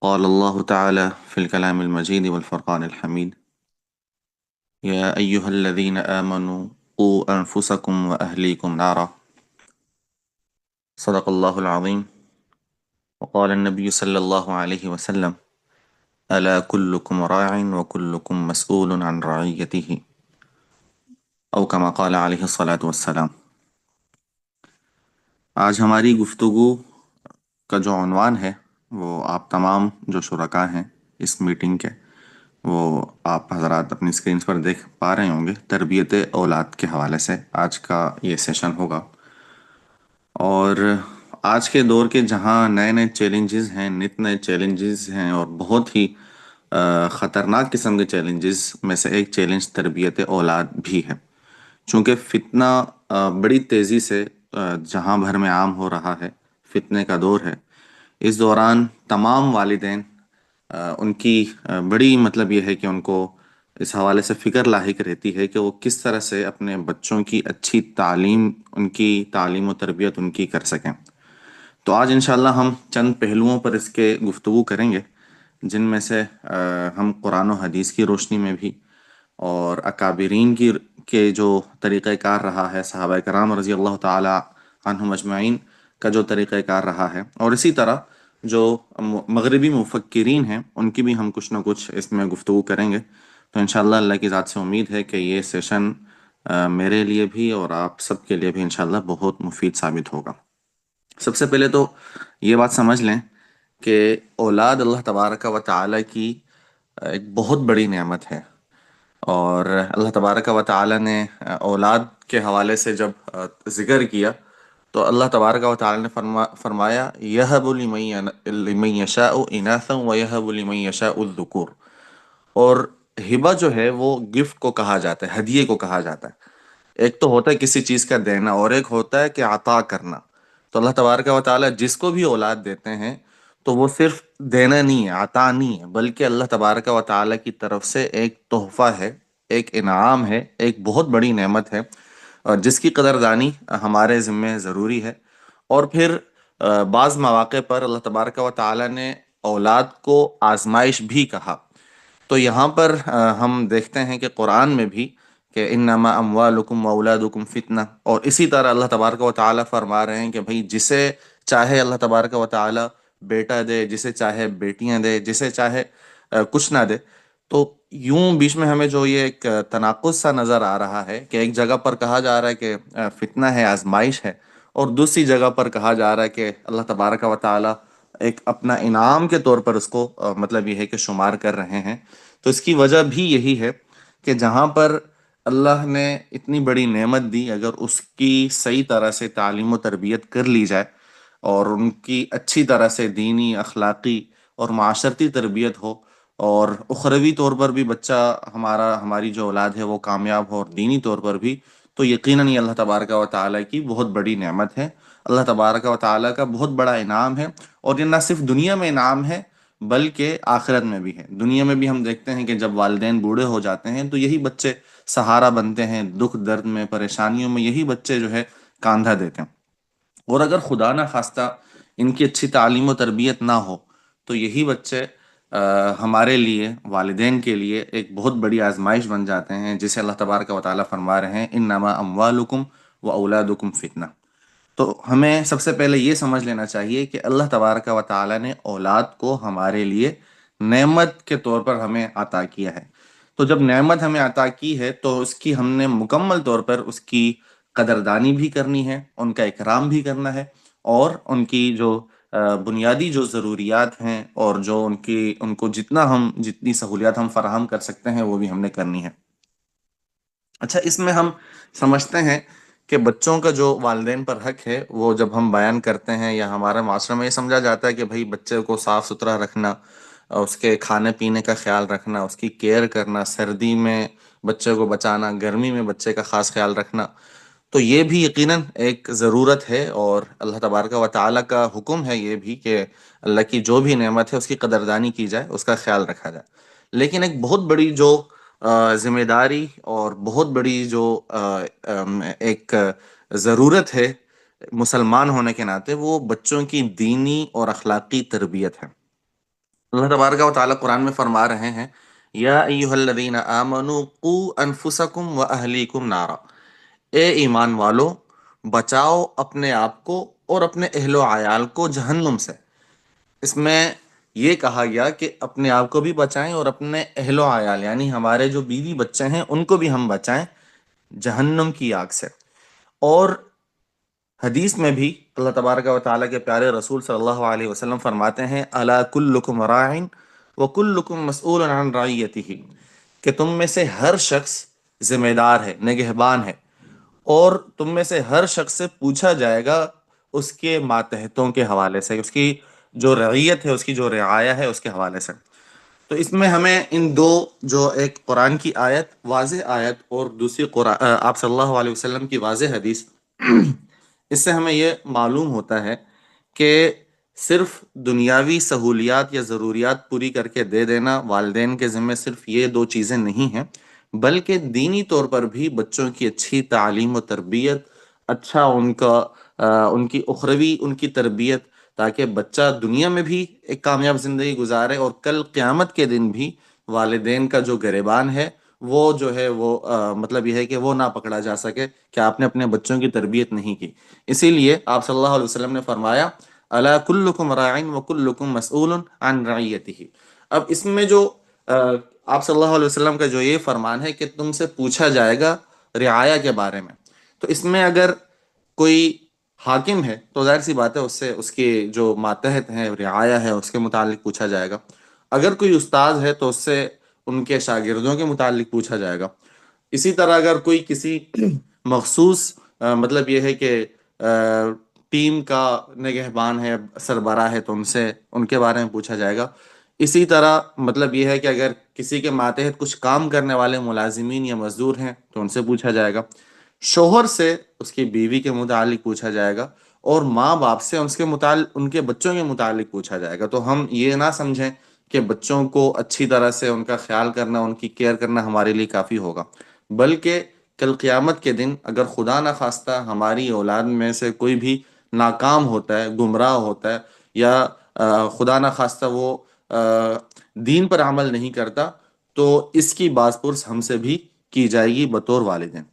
قال الله تعالى في الكلام المجيد والفرقان الحميد: يا أيها الذين آمنوا قوا أنفسكم وأهليكم نارا. صدق الله العظيم. وقال النبي صلى الله عليه وسلم: ألا كلكم راع وكلكم مسؤول عن رعيته، أو كما قال عليه الصلاة والسلام. آج ہماری گفتگو کا جو عنوان ہے وہ آپ تمام جو شرکاء ہیں اس میٹنگ کے، وہ آپ حضرات اپنی اسکرینز پر دیکھ پا رہے ہوں گے۔ تربیت اولاد کے حوالے سے آج کا یہ سیشن ہوگا، اور آج کے دور کے جہاں نئے نئے چیلنجز ہیں، نت نئے چیلنجز ہیں، اور بہت ہی خطرناک قسم کے چیلنجز میں سے ایک چیلنج تربیت اولاد بھی ہے، چونکہ فتنہ بڑی تیزی سے جہاں بھر میں عام ہو رہا ہے، فتنے کا دور ہے۔ اس دوران تمام والدین ان کی بڑی مطلب یہ ہے کہ ان کو اس حوالے سے فکر لاحق رہتی ہے کہ وہ کس طرح سے اپنے بچوں کی اچھی تعلیم، ان کی تعلیم و تربیت ان کی کر سکیں۔ تو آج انشاءاللہ ہم چند پہلوؤں پر اس کے گفتگو کریں گے، جن میں سے ہم قرآن و حدیث کی روشنی میں بھی، اور اکابرین کے جو طریقہ کار رہا ہے، صحابہ کرام رضی اللہ تعالی عنہم اجمعین کا جو طریقہ کار رہا ہے، اور اسی طرح جو مغربی مفکرین ہیں ان کی بھی ہم کچھ نہ کچھ اس میں گفتگو کریں گے۔ تو انشاءاللہ اللہ کی ذات سے امید ہے کہ یہ سیشن میرے لیے بھی اور آپ سب کے لیے بھی انشاءاللہ بہت مفید ثابت ہوگا۔ سب سے پہلے تو یہ بات سمجھ لیں کہ اولاد اللہ تبارک و تعالی کی ایک بہت بڑی نعمت ہے، اور اللہ تبارک و تعالی نے اولاد کے حوالے سے جب ذکر کیا تو اللہ تبارک و تعالی نے فرمایا: یَہَبُ لِمَن یشاء اناثا وَیَہَبُ لِمَن یشاء الذکور۔ اور ہبہ جو ہے وہ گفٹ کو کہا جاتا ہے، ہدیے کو کہا جاتا ہے۔ ایک تو ہوتا ہے کسی چیز کا دینا، اور ایک ہوتا ہے کہ عطا کرنا۔ تو اللہ تبارک و تعالی جس کو بھی اولاد دیتے ہیں تو وہ صرف دینا نہیں ہے، عطا نہیں ہے، بلکہ اللہ تبارک و تعالی کی طرف سے ایک تحفہ ہے، ایک انعام ہے، ایک بہت بڑی نعمت ہے، اور جس کی قدردانی ہمارے ذمہ ضروری ہے۔ اور پھر بعض مواقع پر اللہ تبارک و تعالی نے اولاد کو آزمائش بھی کہا۔ تو یہاں پر ہم دیکھتے ہیں کہ قرآن میں بھی کہ انما اموالکم واولادکم فتنہ، اور اسی طرح اللہ تبارک و تعالی فرما رہے ہیں کہ بھئی جسے چاہے اللہ تبارک و تعالی بیٹا دے، جسے چاہے بیٹیاں دے، جسے چاہے کچھ نہ دے۔ تو یوں بیچ میں ہمیں جو یہ ایک تناقض سا نظر آ رہا ہے کہ ایک جگہ پر کہا جا رہا ہے کہ فتنہ ہے، آزمائش ہے، اور دوسری جگہ پر کہا جا رہا ہے کہ اللہ تبارک و تعالی ایک اپنا انعام کے طور پر اس کو مطلب یہ ہے کہ شمار کر رہے ہیں۔ تو اس کی وجہ بھی یہی ہے کہ جہاں پر اللہ نے اتنی بڑی نعمت دی، اگر اس کی صحیح طرح سے تعلیم و تربیت کر لی جائے، اور ان کی اچھی طرح سے دینی، اخلاقی اور معاشرتی تربیت ہو، اور اخروی طور پر بھی بچہ ہماری جو اولاد ہے وہ کامیاب ہو، اور دینی طور پر بھی، تو یقیناً یہ اللہ تبارک و تعالیٰ کی بہت بڑی نعمت ہے، اللہ تبارک و تعالیٰ کا بہت بڑا انعام ہے۔ اور یہ نہ صرف دنیا میں انعام ہے بلکہ آخرت میں بھی ہے۔ دنیا میں بھی ہم دیکھتے ہیں کہ جب والدین بوڑھے ہو جاتے ہیں تو یہی بچے سہارا بنتے ہیں، دکھ درد میں، پریشانیوں میں یہی بچے جو ہے کاندھا دیتے ہیں۔ اور اگر خدا نہ خواستہ ان کی اچھی تعلیم و تربیت نہ ہو تو یہی بچے ہمارے لیے، والدین کے لیے ایک بہت بڑی آزمائش بن جاتے ہیں، جسے اللہ تبارک و تعالیٰ فرما رہے ہیں انما اموالکم و اولادکم فتنہ۔ تو ہمیں سب سے پہلے یہ سمجھ لینا چاہیے کہ اللہ تبارک و تعالیٰ نے اولاد کو ہمارے لیے نعمت کے طور پر ہمیں عطا کیا ہے۔ تو جب نعمت ہمیں عطا کی ہے تو اس کی ہم نے مکمل طور پر اس کی قدردانی بھی کرنی ہے، ان کا اکرام بھی کرنا ہے، اور ان کی جو بنیادی جو ضروریات ہیں، اور جو ان کو جتنی سہولیات ہم فراہم کر سکتے ہیں وہ بھی ہم نے کرنی ہے۔ اچھا، اس میں ہم سمجھتے ہیں کہ بچوں کا جو والدین پر حق ہے وہ جب ہم بیان کرتے ہیں، یا ہمارے معاشرے میں یہ سمجھا جاتا ہے کہ بھئی بچے کو صاف ستھرا رکھنا، اس کے کھانے پینے کا خیال رکھنا، اس کی کیئر کرنا، سردی میں بچے کو بچانا، گرمی میں بچے کا خاص خیال رکھنا، تو یہ بھی یقیناً ایک ضرورت ہے، اور اللہ تبارک و تعالیٰ کا حکم ہے یہ بھی کہ اللہ کی جو بھی نعمت ہے اس کی قدردانی کی جائے، اس کا خیال رکھا جائے۔ لیکن ایک بہت بڑی جو ذمہ داری اور بہت بڑی جو ایک ضرورت ہے مسلمان ہونے کے ناطے، وہ بچوں کی دینی اور اخلاقی تربیت ہے۔ اللہ تبارک و تعالیٰ قرآن میں فرما رہے ہیں، یا ایہا الذین آمنوا قوا انفسکم و اہلیکم نارا، اے ایمان والو، بچاؤ اپنے آپ کو اور اپنے اہل و عیال کو جہنم سے۔ اس میں یہ کہا گیا کہ اپنے آپ کو بھی بچائیں اور اپنے اہل و عیال یعنی ہمارے جو بیوی بچے ہیں ان کو بھی ہم بچائیں جہنم کی آگ سے۔ اور حدیث میں بھی اللہ تبارک و تعالیٰ کے پیارے رسول صلی اللہ علیہ وسلم فرماتے ہیں، الا کلکم راع وکلکم مسئول عن رعیتہ، کہ تم میں سے ہر شخص ذمہ دار ہے، نگہبان ہے، اور تم میں سے ہر شخص سے پوچھا جائے گا اس کے ماتحتوں کے حوالے سے، اس کی جو رعیت ہے، اس کی جو رعایا ہے، اس کے حوالے سے۔ تو اس میں ہمیں ان دو، جو ایک قرآن کی آیت، واضح آیت، اور دوسری آپ صلی اللہ علیہ وسلم کی واضح حدیث، اس سے ہمیں یہ معلوم ہوتا ہے کہ صرف دنیاوی سہولیات یا ضروریات پوری کر کے دے دینا والدین کے ذمہ صرف یہ دو چیزیں نہیں ہیں، بلکہ دینی طور پر بھی بچوں کی اچھی تعلیم و تربیت، اچھا ان کی اخروی ان کی تربیت، تاکہ بچہ دنیا میں بھی ایک کامیاب زندگی گزارے اور کل قیامت کے دن بھی والدین کا جو گریبان ہے وہ جو ہے وہ مطلب یہ ہے کہ وہ نہ پکڑا جا سکے کہ آپ نے اپنے بچوں کی تربیت نہیں کی۔ اسی لیے آپ صلی اللہ علیہ وسلم نے فرمایا، الا کلکم راع وکلکم مسئول عن رعیتہ۔ اب اس میں جو آپ صلی اللہ علیہ وسلم کا جو یہ فرمان ہے کہ تم سے پوچھا جائے گا رعایا کے بارے میں، تو اس میں اگر کوئی حاکم ہے تو ظاہر سی بات ہے اس سے اس کے جو ماتحت ہیں، رعایا ہے، اس کے متعلق پوچھا جائے گا۔ اگر کوئی استاد ہے تو اس سے ان کے شاگردوں کے متعلق پوچھا جائے گا۔ اسی طرح اگر کوئی کسی مخصوص مطلب یہ ہے کہ ٹیم کا نگہبان ہے، سربراہ ہے، تو ان سے ان کے بارے میں پوچھا جائے گا۔ اسی طرح مطلب یہ ہے کہ اگر کسی کے ماتحت کچھ کام کرنے والے ملازمین یا مزدور ہیں تو ان سے پوچھا جائے گا۔ شوہر سے اس کی بیوی کے متعلق پوچھا جائے گا، اور ماں باپ سے اس کے متعلق ان کے بچوں کے متعلق پوچھا جائے گا۔ تو ہم یہ نہ سمجھیں کہ بچوں کو اچھی طرح سے ان کا خیال کرنا، ان کی کیئر کرنا ہمارے لیے کافی ہوگا، بلکہ کل قیامت کے دن اگر خدا نہ خواستہ ہماری اولاد میں سے کوئی بھی ناکام ہوتا ہے، گمراہ ہوتا ہے، یا خدا نہ خواستہ وہ دین پر عمل نہیں کرتا، تو اس کی باز پرس ہم سے بھی کی جائے گی بطور والدین۔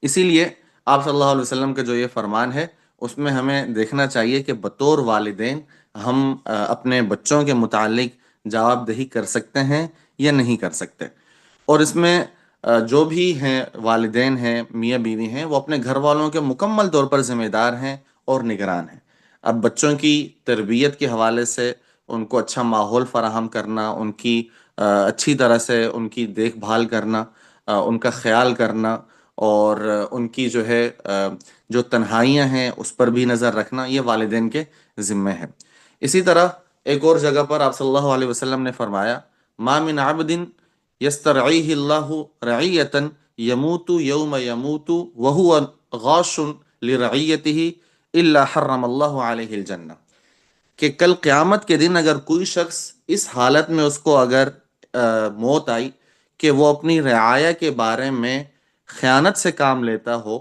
اسی لیے آپ صلی اللہ علیہ وسلم کا جو یہ فرمان ہے اس میں ہمیں دیکھنا چاہیے کہ بطور والدین ہم اپنے بچوں کے متعلق جواب دہی کر سکتے ہیں یا نہیں کر سکتے۔ اور اس میں جو بھی ہیں والدین ہیں، میاں بیوی ہیں، وہ اپنے گھر والوں کے مکمل طور پر ذمہ دار ہیں اور نگران ہیں۔ اب بچوں کی تربیت کے حوالے سے ان کو اچھا ماحول فراہم کرنا، ان کی اچھی طرح سے ان کی دیکھ بھال کرنا، ان کا خیال کرنا، اور ان کی جو ہے جو تنہائیاں ہیں اس پر بھی نظر رکھنا، یہ والدین کے ذمہ ہے۔ اسی طرح ایک اور جگہ پر آپ صلی اللہ علیہ وسلم نے فرمایا، ما من عبد یسترعیہ اللہ رعیتا یموت یوم یموت وہو غاش لرعیتہ الا حرم اللہ علیہ الجنہ، کہ کل قیامت کے دن اگر کوئی شخص اس حالت میں اس کو اگر موت آئی کہ وہ اپنی رعایا کے بارے میں خیانت سے کام لیتا ہو،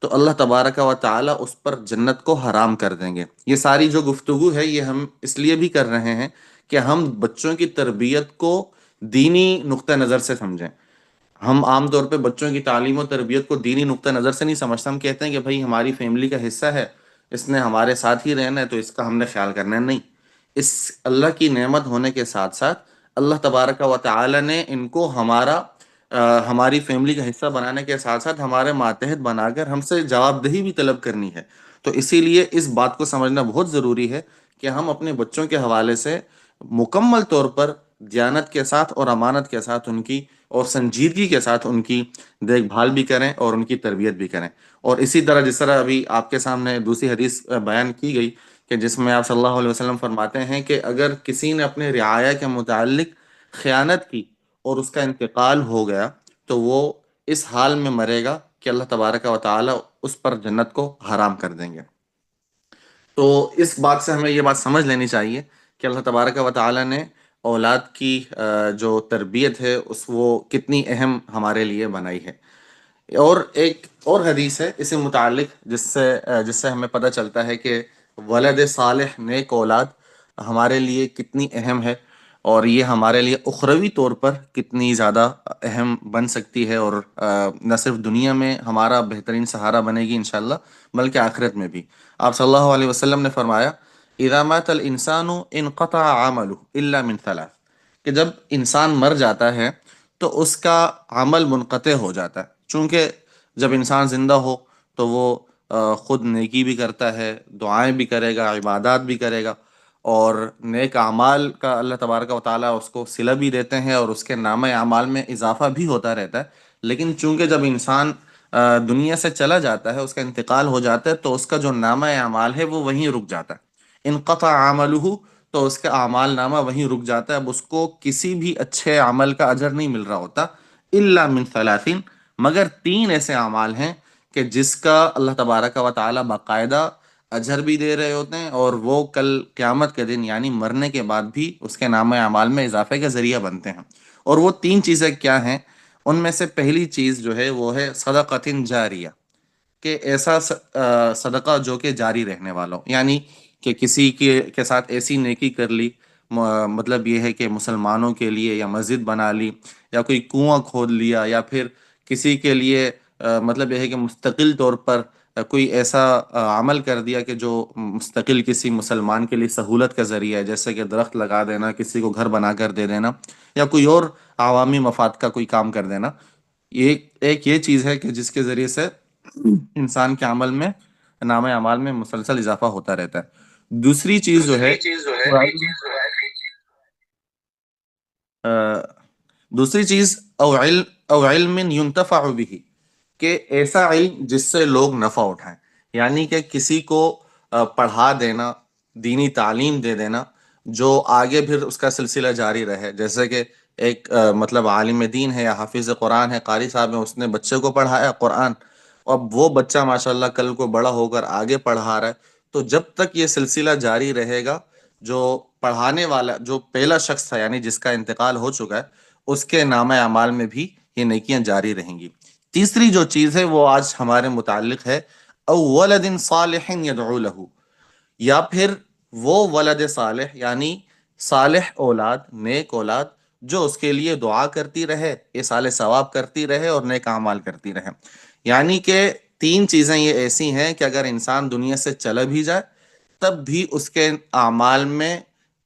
تو اللہ تبارک و تعالی اس پر جنت کو حرام کر دیں گے۔ یہ ساری جو گفتگو ہے یہ ہم اس لیے بھی کر رہے ہیں کہ ہم بچوں کی تربیت کو دینی نقطہ نظر سے سمجھیں۔ ہم عام طور پہ بچوں کی تعلیم و تربیت کو دینی نقطہ نظر سے نہیں سمجھتے، ہم کہتے ہیں کہ بھائی ہماری فیملی کا حصہ ہے، اس نے ہمارے ساتھ ہی رہنا ہے تو اس کا ہم نے خیال کرنا ہے۔ نہیں، اس اللہ کی نعمت ہونے کے ساتھ ساتھ اللہ تبارک و تعالی نے ان کو ہماری فیملی کا حصہ بنانے کے ساتھ ساتھ ہمارے ماتحت بنا کر ہم سے جواب دہی بھی طلب کرنی ہے۔ تو اسی لیے اس بات کو سمجھنا بہت ضروری ہے کہ ہم اپنے بچوں کے حوالے سے مکمل طور پر دیانت کے ساتھ اور امانت کے ساتھ ان کی، اور سنجیدگی کے ساتھ ان کی دیکھ بھال بھی کریں اور ان کی تربیت بھی کریں۔ اور اسی طرح جس طرح ابھی آپ کے سامنے دوسری حدیث بیان کی گئی کہ جس میں آپ صلی اللہ علیہ وسلم فرماتے ہیں کہ اگر کسی نے اپنے رعایا کے متعلق خیانت کی اور اس کا انتقال ہو گیا تو وہ اس حال میں مرے گا کہ اللہ تبارک و تعالی اس پر جنت کو حرام کر دیں گے۔ تو اس بات سے ہمیں یہ بات سمجھ لینی چاہیے کہ اللہ تبارک و تعالی نے اولاد کی جو تربیت ہے وہ کتنی اہم ہمارے لیے بنائی ہے۔ اور ایک اور حدیث ہے اسی متعلق جس سے ہمیں پتہ چلتا ہے کہ ولد صالح، نیک اولاد ہمارے لیے کتنی اہم ہے، اور یہ ہمارے لیے اخروی طور پر کتنی زیادہ اہم بن سکتی ہے، اور نہ صرف دنیا میں ہمارا بہترین سہارا بنے گی انشاءاللہ، بلکہ آخرت میں بھی۔ آپ صلی اللہ علیہ وسلم نے فرمایا اذا مات الانسان انقطع عمله الا من ثلاث، کہ جب انسان مر جاتا ہے تو اس کا عمل منقطع ہو جاتا ہے، چونکہ جب انسان زندہ ہو تو وہ خود نیکی بھی کرتا ہے، دعائیں بھی کرے گا، عبادات بھی کرے گا، اور نیک اعمال کا اللہ تبارک و تعالیٰ اس کو صلہ بھی دیتے ہیں، اور اس کے نامہ اعمال میں اضافہ بھی ہوتا رہتا ہے۔ لیکن چونکہ جب انسان دنیا سے چلا جاتا ہے، اس کا انتقال ہو جاتا ہے، تو اس کا جو نامہ اعمال ہے وہ وہیں رک جاتا ہے، انقطع عملہ، تو اس کا اعمال نامہ وہیں رک جاتا ہے، اب اس کو کسی بھی اچھے عمل کا اجر نہیں مل رہا ہوتا، الا من ثلاثین، مگر تین ایسے اعمال ہیں کہ جس کا اللہ تبارک و تعالیٰ باقاعدہ اجر بھی دے رہے ہوتے ہیں، اور وہ کل قیامت کے دن یعنی مرنے کے بعد بھی اس کے نام اعمال میں اضافے کا ذریعہ بنتے ہیں۔ اور وہ تین چیزیں کیا ہیں؟ ان میں سے پہلی چیز جو ہے وہ ہے صدقۃ جاریہ، کہ ایسا صدقہ جو کہ جاری رہنے والا ہو، یعنی کہ کسی کے ساتھ ایسی نیکی کر لی، مطلب یہ ہے کہ مسلمانوں کے لیے یا مسجد بنا لی، یا کوئی کنواں کھود لیا، یا پھر کسی کے لیے مطلب یہ ہے کہ مستقل طور پر کوئی ایسا عمل کر دیا کہ جو مستقل کسی مسلمان کے لیے سہولت کا ذریعہ ہے، جیسے کہ درخت لگا دینا، کسی کو گھر بنا کر دے دینا، یا کوئی اور عوامی مفاد کا کوئی کام کر دینا۔ یہ ایک یہ چیز ہے کہ جس کے ذریعے سے انسان کے عمل میں، نام اعمال میں مسلسل اضافہ ہوتا رہتا ہے۔ دوسری چیز جو ہے وہ آ، دوسری چیز او علم ينتفع به، کہ ایسا علم جس سے لوگ نفع اٹھائیں، یعنی کہ کسی کو پڑھا دینا، دینی تعلیم دے دینا، جو آگے پھر اس کا سلسلہ جاری رہے، جیسے کہ ایک مطلب عالم دین ہے یا حافظ قرآن ہے، قاری صاحب ہیں، اس نے بچے کو پڑھایا قرآن، اب وہ بچہ ماشاءاللہ کل کو بڑا ہو کر آگے پڑھا رہا ہے، تو جب تک یہ سلسلہ جاری رہے گا، جو پڑھانے والا جو پہلا شخص تھا یعنی جس کا انتقال ہو چکا ہے، اس کے نامہ اعمال میں بھی یہ نیکیاں جاری رہیں گی۔ تیسری جو چیز ہے وہ آج ہمارے متعلق ہے، او ولد صالح يدعو له، یا پھر وہ ولد صالح یعنی صالح اولاد، نیک اولاد، جو اس کے لیے دعا کرتی رہے، ایصال ثواب کرتی رہے، اور نیک اعمال کرتی رہے۔ یعنی کہ تین چیزیں یہ ایسی ہیں کہ اگر انسان دنیا سے چلا بھی جائے تب بھی اس کے اعمال میں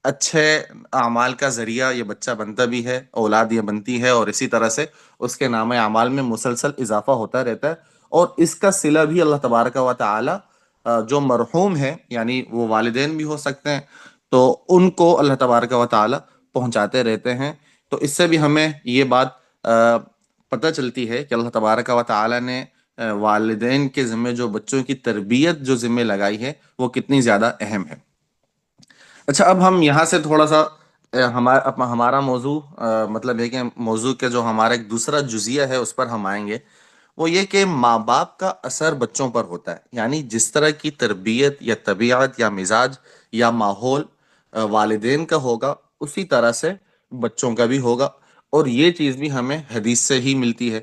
اچھے اعمال کا ذریعہ یہ بچہ بنتا بھی ہے، اولاد یہ بنتی ہے، اور اسی طرح سے اس کے نام اعمال میں مسلسل اضافہ ہوتا رہتا ہے، اور اس کا صلہ بھی اللہ تبارک و تعالی جو مرحوم ہے، یعنی وہ والدین بھی ہو سکتے ہیں، تو ان کو اللہ تبارک و تعالی پہنچاتے رہتے ہیں۔ تو اس سے بھی ہمیں یہ بات پتہ چلتی ہے کہ اللہ تبارک و تعالی نے والدین کے ذمہ جو بچوں کی تربیت جو ذمہ لگائی ہے وہ کتنی زیادہ اہم ہے۔ اچھا، اب ہم یہاں سے تھوڑا سا ہمارا موضوع مطلب ہے کہ موضوع کے جو ہمارا ایک دوسرا جزیہ ہے اس پر ہم آئیں گے، وہ یہ کہ ماں باپ کا اثر بچوں پر ہوتا ہے، یعنی جس طرح کی تربیت یا طبیعت یا مزاج یا ماحول والدین کا ہوگا، اسی طرح سے بچوں کا بھی ہوگا، اور یہ چیز بھی ہمیں حدیث سے ہی ملتی ہے۔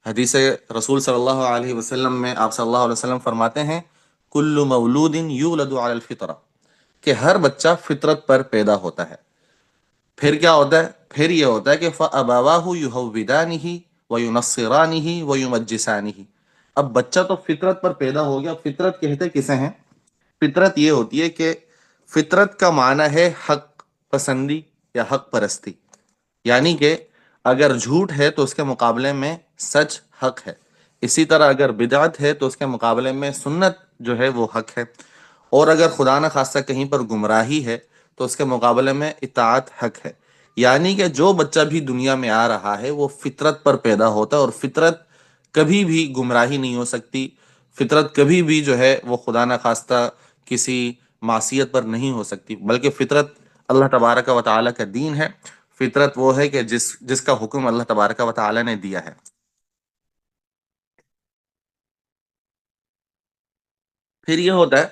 حدیث رسول صلی اللہ علیہ وسلم میں آپ صلی اللہ علیہ وسلم فرماتے ہیں کل مولود یولد علی الفطرہ، کہ ہر بچہ فطرت پر پیدا ہوتا ہے۔ پھر کیا ہوتا ہے؟ پھر یہ ہوتا ہے کہ فَأَبَوَاهُ يُهَوِّدَانِهِ وَيُنَصِّرَانِهِ وَيُمَجِّسَانِهِ، اب بچہ تو فطرت پر پیدا ہو گیا۔ فطرت کہتے کسے ہیں؟ فطرت یہ ہوتی ہے کہ فطرت کا معنی ہے حق پسندی یا حق پرستی، یعنی کہ اگر جھوٹ ہے تو اس کے مقابلے میں سچ حق ہے، اسی طرح اگر بدعت ہے تو اس کے مقابلے میں سنت جو ہے وہ حق ہے، اور اگر خدا نہ خواستہ کہیں پر گمراہی ہے تو اس کے مقابلے میں اطاعت حق ہے۔ یعنی کہ جو بچہ بھی دنیا میں آ رہا ہے وہ فطرت پر پیدا ہوتا ہے، اور فطرت کبھی بھی گمراہی نہیں ہو سکتی، فطرت کبھی بھی جو ہے وہ خدا نہ خواستہ کسی معصیت پر نہیں ہو سکتی، بلکہ فطرت اللہ تبارک و تعالیٰ کا دین ہے۔ فطرت وہ ہے کہ جس کا حکم اللہ تبارک و تعالیٰ نے دیا ہے۔ پھر یہ ہوتا ہے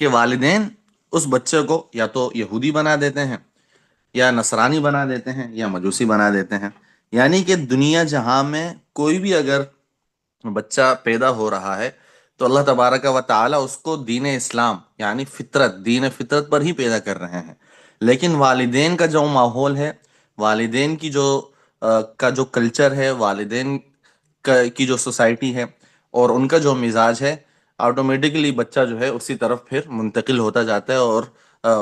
کہ والدین اس بچے کو یا تو یہودی بنا دیتے ہیں، یا نصرانی بنا دیتے ہیں، یا مجوسی بنا دیتے ہیں، یعنی کہ دنیا جہاں میں کوئی بھی اگر بچہ پیدا ہو رہا ہے تو اللہ تبارک و تعالیٰ اس کو دین اسلام یعنی فطرت، دین فطرت پر ہی پیدا کر رہے ہیں۔ لیکن والدین کا جو ماحول ہے، والدین کی جو کا جو کلچر ہے، والدین کی جو سوسائٹی ہے اور ان کا جو مزاج ہے، آٹومیٹکلی بچہ جو ہے اسی طرف پھر منتقل ہوتا جاتا ہے، اور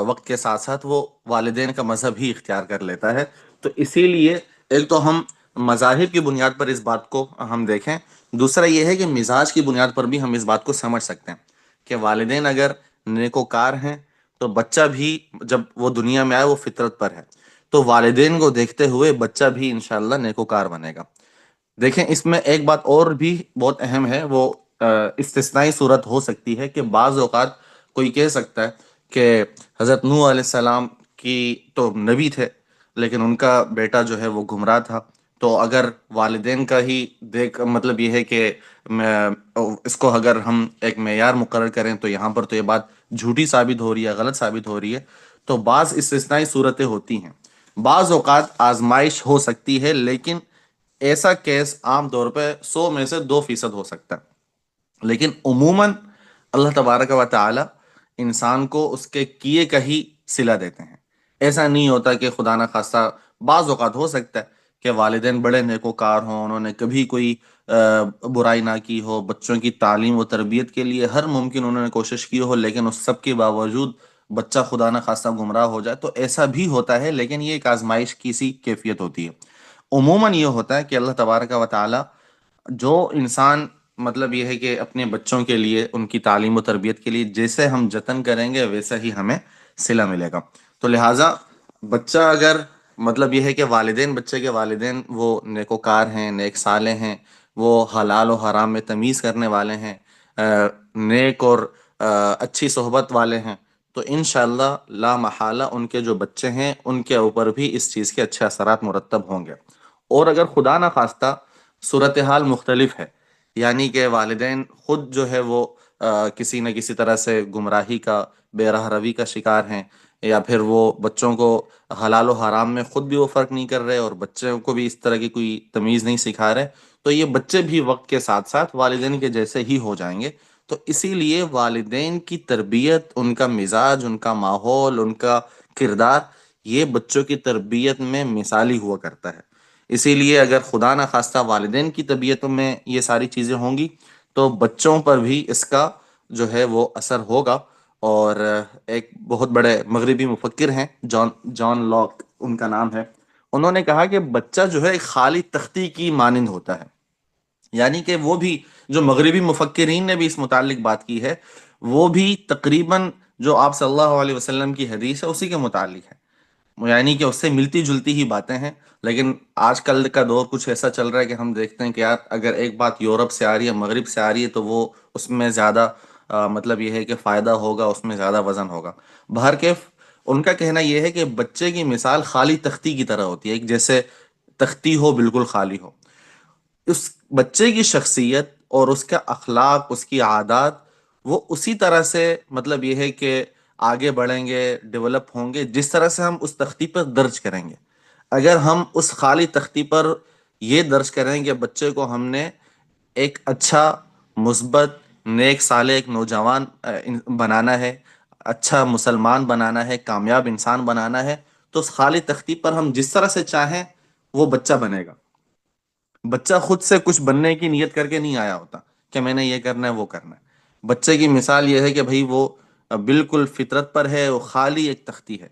وقت کے ساتھ ساتھ وہ والدین کا مذہب ہی اختیار کر لیتا ہے۔ تو اسی لیے ایک تو ہم مذاہب کی بنیاد پر اس بات کو ہم دیکھیں، دوسرا یہ ہے کہ مزاج کی بنیاد پر بھی ہم اس بات کو سمجھ سکتے ہیں کہ والدین اگر نیکوکار ہیں تو بچہ بھی جب وہ دنیا میں آئے وہ فطرت پر ہے، تو والدین کو دیکھتے ہوئے بچہ بھی انشاءاللہ نیکوکار بنے گا۔ دیکھیں اس میں ایک بات اور بھی بہت اہم ہے، وہ استثنائی صورت ہو سکتی ہے کہ بعض اوقات کوئی کہہ سکتا ہے کہ حضرت نوح علیہ السلام کی تو نبی تھے لیکن ان کا بیٹا جو ہے وہ گمراہ تھا، تو اگر والدین کا ہی دیکھ مطلب یہ ہے کہ میں اس کو اگر ہم ایک معیار مقرر کریں تو یہاں پر تو یہ بات جھوٹی ثابت ہو رہی ہے، غلط ثابت ہو رہی ہے۔ تو بعض استثنائی صورتیں ہوتی ہیں، بعض اوقات آزمائش ہو سکتی ہے، لیکن ایسا کیس عام طور پہ 100 میں سے 2% ہو سکتا ہے، لیکن عموماً اللہ تبارک و تعالی انسان کو اس کے کیے کا ہی صلہ دیتے ہیں۔ ایسا نہیں ہوتا کہ خدا نہ خواستہ بعض اوقات ہو سکتا ہے کہ والدین بڑے نیکوکار ہوں، انہوں نے کبھی کوئی برائی نہ کی ہو، بچوں کی تعلیم و تربیت کے لیے ہر ممکن انہوں نے کوشش کی ہو، لیکن اس سب کے باوجود بچہ خدا نہ خواستہ گمراہ ہو جائے، تو ایسا بھی ہوتا ہے، لیکن یہ ایک آزمائش کی سی کیفیت ہوتی ہے۔ عموماً یہ ہوتا ہے کہ اللہ تبارک و تعالی جو انسان مطلب یہ ہے کہ اپنے بچوں کے لیے ان کی تعلیم و تربیت کے لیے جیسے ہم جتن کریں گے ویسا ہی ہمیں صلہ ملے گا۔ تو لہٰذا بچہ اگر مطلب یہ ہے کہ والدین، بچے کے والدین وہ نیکوکار ہیں، نیک صالح ہیں، وہ حلال و حرام میں تمیز کرنے والے ہیں، نیک اور اچھی صحبت والے ہیں، تو انشاءاللہ لا محالہ ان کے جو بچے ہیں ان کے اوپر بھی اس چیز کے اچھے اثرات مرتب ہوں گے۔ اور اگر خدا نہ خواستہ صورتحال مختلف ہے، یعنی کہ والدین خود جو ہے وہ کسی نہ کسی طرح سے گمراہی کا، بے راہ روی کا شکار ہیں، یا پھر وہ بچوں کو حلال و حرام میں خود بھی وہ فرق نہیں کر رہے اور بچوں کو بھی اس طرح کی کوئی تمیز نہیں سکھا رہے، تو یہ بچے بھی وقت کے ساتھ ساتھ والدین کے جیسے ہی ہو جائیں گے۔ تو اسی لیے والدین کی تربیت، ان کا مزاج، ان کا ماحول، ان کا کردار، یہ بچوں کی تربیت میں مثالی ہوا کرتا ہے۔ اسی لیے اگر خدا نہ خواستہ والدین کی طبیعتوں میں یہ ساری چیزیں ہوں گی تو بچوں پر بھی اس کا جو ہے وہ اثر ہوگا۔ اور ایک بہت بڑے مغربی مفکر ہیں، جان جان لاک ان کا نام ہے، انہوں نے کہا کہ بچہ جو ہے ایک خالی تختی کی مانند ہوتا ہے، یعنی کہ وہ بھی جو مغربی مفکرین نے بھی اس متعلق بات کی ہے، وہ بھی تقریباً جو آپ صلی اللہ علیہ وسلم کی حدیث ہے اسی کے متعلق ہے، یعنی کہ اس سے ملتی جلتی ہی باتیں ہیں۔ لیکن آج کل کا دور کچھ ایسا چل رہا ہے کہ ہم دیکھتے ہیں کہ یار اگر ایک بات یورپ سے آ رہی ہے، مغرب سے آ رہی ہے، تو وہ اس میں زیادہ مطلب یہ ہے کہ فائدہ ہوگا، اس میں زیادہ وزن ہوگا۔ بہرکیف ان کا کہنا یہ ہے کہ بچے کی مثال خالی تختی کی طرح ہوتی ہے، ایک جیسے تختی ہو بالکل خالی ہو، اس بچے کی شخصیت اور اس کا اخلاق، اس کی عادات، وہ اسی طرح سے مطلب یہ ہے کہ آگے بڑھیں گے، ڈیولپ ہوں گے، جس طرح سے ہم اس تختی پر درج کریں گے۔ اگر ہم اس خالی تختی پر یہ درج کریں کہ بچے کو ہم نے ایک اچھا، مثبت، نیک صالح ایک نوجوان بنانا ہے، اچھا مسلمان بنانا ہے، کامیاب انسان بنانا ہے، تو اس خالی تختی پر ہم جس طرح سے چاہیں وہ بچہ بنے گا۔ بچہ خود سے کچھ بننے کی نیت کر کے نہیں آیا ہوتا کہ میں نے یہ کرنا ہے وہ کرنا ہے۔ بچے کی مثال یہ ہے کہ بھئی وہ بالکل فطرت پر ہے، وہ خالی ایک تختی ہے،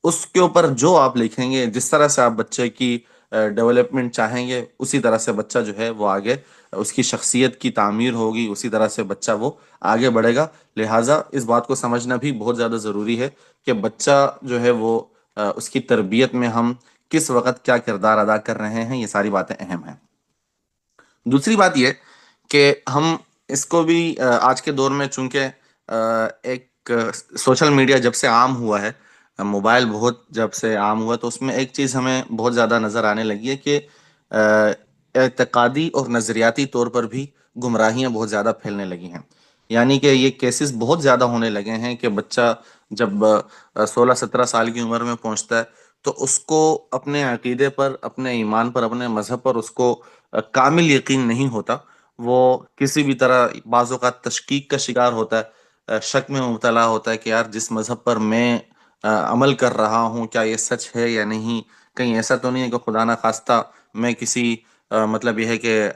اس کے اوپر جو آپ لکھیں گے، جس طرح سے آپ بچے کی ڈیولپمنٹ چاہیں گے اسی طرح سے بچہ جو ہے وہ آگے اس کی شخصیت کی تعمیر ہوگی، اسی طرح سے بچہ وہ آگے بڑھے گا۔ لہٰذا اس بات کو سمجھنا بھی بہت زیادہ ضروری ہے کہ بچہ جو ہے وہ اس کی تربیت میں ہم کس وقت کیا کردار ادا کر رہے ہیں، یہ ساری باتیں اہم ہیں۔ دوسری بات یہ کہ ہم اس کو بھی آج کے دور میں چونکہ ایک سوشل میڈیا جب سے عام ہوا ہے، موبائل بہت جب سے عام ہوا، تو اس میں ایک چیز ہمیں بہت زیادہ نظر آنے لگی ہے کہ اعتقادی اور نظریاتی طور پر بھی گمراہیاں بہت زیادہ پھیلنے لگی ہیں، یعنی کہ یہ کیسز بہت زیادہ ہونے لگے ہیں کہ بچہ جب 16-17 سال کی عمر میں پہنچتا ہے تو اس کو اپنے عقیدے پر، اپنے ایمان پر، اپنے مذہب پر اس کو کامل یقین نہیں ہوتا، وہ کسی بھی طرح بعض اوقات تشکیک کا شکار ہوتا ہے، شک میں مبتلا ہوتا ہے کہ یار جس مذہب پر میں عمل کر رہا ہوں، کیا یہ سچ ہے یا نہیں، کہیں ایسا تو نہیں ہے کہ خدا نہ خواستہ میں کسی مطلب یہ ہے کہ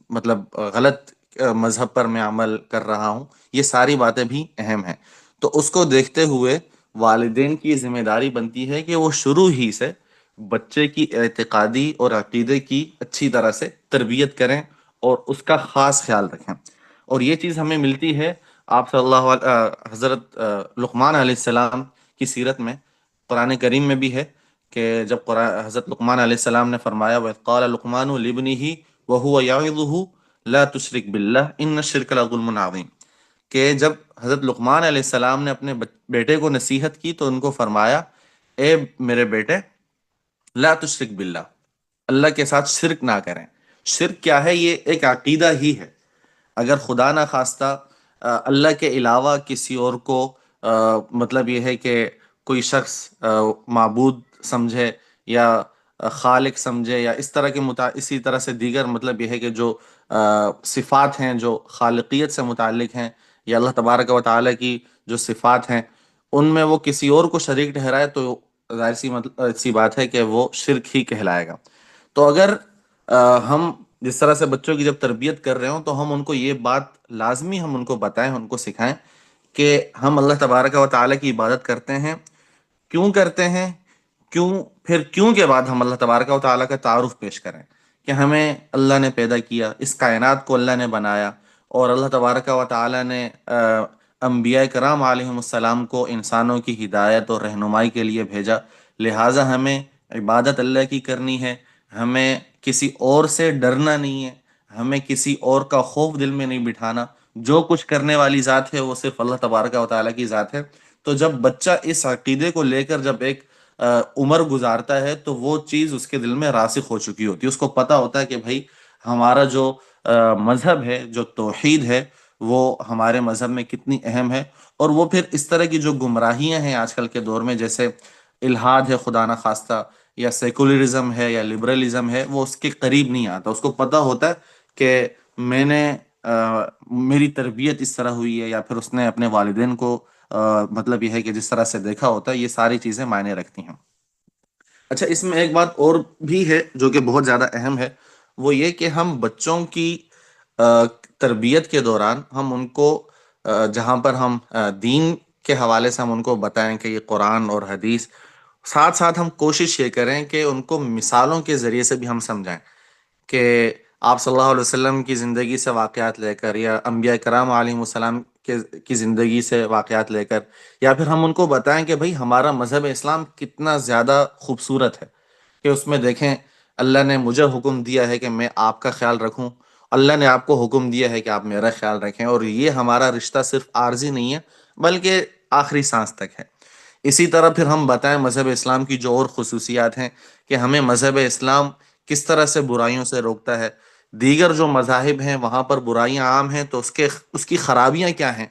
مطلب غلط مذہب پر میں عمل کر رہا ہوں. یہ ساری باتیں بھی اہم ہیں. تو اس کو دیکھتے ہوئے والدین کی ذمہ داری بنتی ہے کہ وہ شروع ہی سے بچے کی اعتقادی اور عقیدے کی اچھی طرح سے تربیت کریں اور اس کا خاص خیال رکھیں. اور یہ چیز ہمیں ملتی ہے آپ صلی اللہ علیہ حضرت لقمان علیہ السلام کی سیرت میں. قرآن کریم میں بھی ہے کہ جب قرآن حضرت لقمان علیہ السلام نے فرمایا وَإِذْ قَالَ لُقْمَانُ لِابْنِهِ وَهُوَ يَعِظُهُ لَا تُشْرِكْ بِاللَّهِ إِنَّ الشِّرْكَ لَظُلْمٌ عَظِيمٌ. کہ جب حضرت لقمان علیہ السلام نے اپنے بیٹے کو نصیحت کی تو ان کو فرمایا اے میرے بیٹے لا تشرک باللہ، اللہ کے ساتھ شرک نہ کریں. شرک کیا ہے؟ یہ ایک عقیدہ ہی ہے. اگر خدا نہ خواستہ اللہ کے علاوہ کسی اور کو مطلب یہ ہے کہ کوئی شخص معبود سمجھے یا خالق سمجھے یا اس طرح کے اسی طرح سے دیگر مطلب یہ ہے کہ جو صفات ہیں جو خالقیت سے متعلق ہیں یا اللہ تبارک و تعالیٰ کی جو صفات ہیں ان میں وہ کسی اور کو شریک ٹھہرائے تو ظاہر سی مطلب سی بات ہے کہ وہ شرک ہی کہلائے گا. تو اگر ہم جس طرح سے بچوں کی جب تربیت کر رہے ہوں تو ہم ان کو یہ بات لازمی ہم ان کو بتائیں، ان کو سکھائیں کہ ہم اللہ تبارک و تعالیٰ کی عبادت کرتے ہیں. کیوں کرتے ہیں؟ کیوں؟ پھر کیوں کے بعد ہم اللہ تبارک و تعالیٰ کا تعارف پیش کریں کہ ہمیں اللہ نے پیدا کیا، اس کائنات کو اللہ نے بنایا اور اللہ تبارک و تعالیٰ نے انبیاء کرام علیہم السلام کو انسانوں کی ہدایت اور رہنمائی کے لیے بھیجا. لہٰذا ہمیں عبادت اللہ کی کرنی ہے، ہمیں کسی اور سے ڈرنا نہیں ہے، ہمیں کسی اور کا خوف دل میں نہیں بٹھانا. جو کچھ کرنے والی ذات ہے وہ صرف اللہ تبارک و تعالیٰ کی ذات ہے. تو جب بچہ اس عقیدے کو لے کر جب ایک عمر گزارتا ہے تو وہ چیز اس کے دل میں راسخ ہو چکی ہوتی ہے. اس کو پتہ ہوتا ہے کہ بھائی ہمارا جو مذہب ہے، جو توحید ہے، وہ ہمارے مذہب میں کتنی اہم ہے. اور وہ پھر اس طرح کی جو گمراہیاں ہیں آج کل کے دور میں جیسے الحاد ہے خدا نہ خواستہ یا سیکولرزم ہے یا لبرلزم ہے، وہ اس کے قریب نہیں آتا. اس کو پتہ ہوتا ہے کہ میں نے میری تربیت اس طرح ہوئی ہے یا پھر اس نے اپنے والدین کو مطلب یہ ہے کہ جس طرح سے دیکھا ہوتا ہے، یہ ساری چیزیں معنی رکھتی ہیں. اچھا، اس میں ایک بات اور بھی ہے جو کہ بہت زیادہ اہم ہے، وہ یہ کہ ہم بچوں کی تربیت کے دوران ہم ان کو جہاں پر ہم دین کے حوالے سے ہم ان کو بتائیں کہ یہ قرآن اور حدیث، ساتھ ساتھ ہم کوشش یہ کریں کہ ان کو مثالوں کے ذریعے سے بھی ہم سمجھائیں کہ آپ صلی اللہ علیہ وسلم کی زندگی سے واقعات لے کر یا انبیاء کرام علیہ السلام کی زندگی سے واقعات لے کر یا پھر ہم ان کو بتائیں کہ بھئی ہمارا مذہب اسلام کتنا زیادہ خوبصورت ہے کہ اس میں دیکھیں اللہ نے مجھے حکم دیا ہے کہ میں آپ کا خیال رکھوں، اللہ نے آپ کو حکم دیا ہے کہ آپ میرا خیال رکھیں، اور یہ ہمارا رشتہ صرف عارضی نہیں ہے بلکہ آخری سانس تک ہے. اسی طرح پھر ہم بتائیں مذہب اسلام کی جو اور خصوصیات ہیں کہ ہمیں مذہب اسلام کس طرح سے برائیوں سے روکتا ہے. دیگر جو مذاہب ہیں وہاں پر برائیاں عام ہیں تو اس کی خرابیاں کیا ہیں،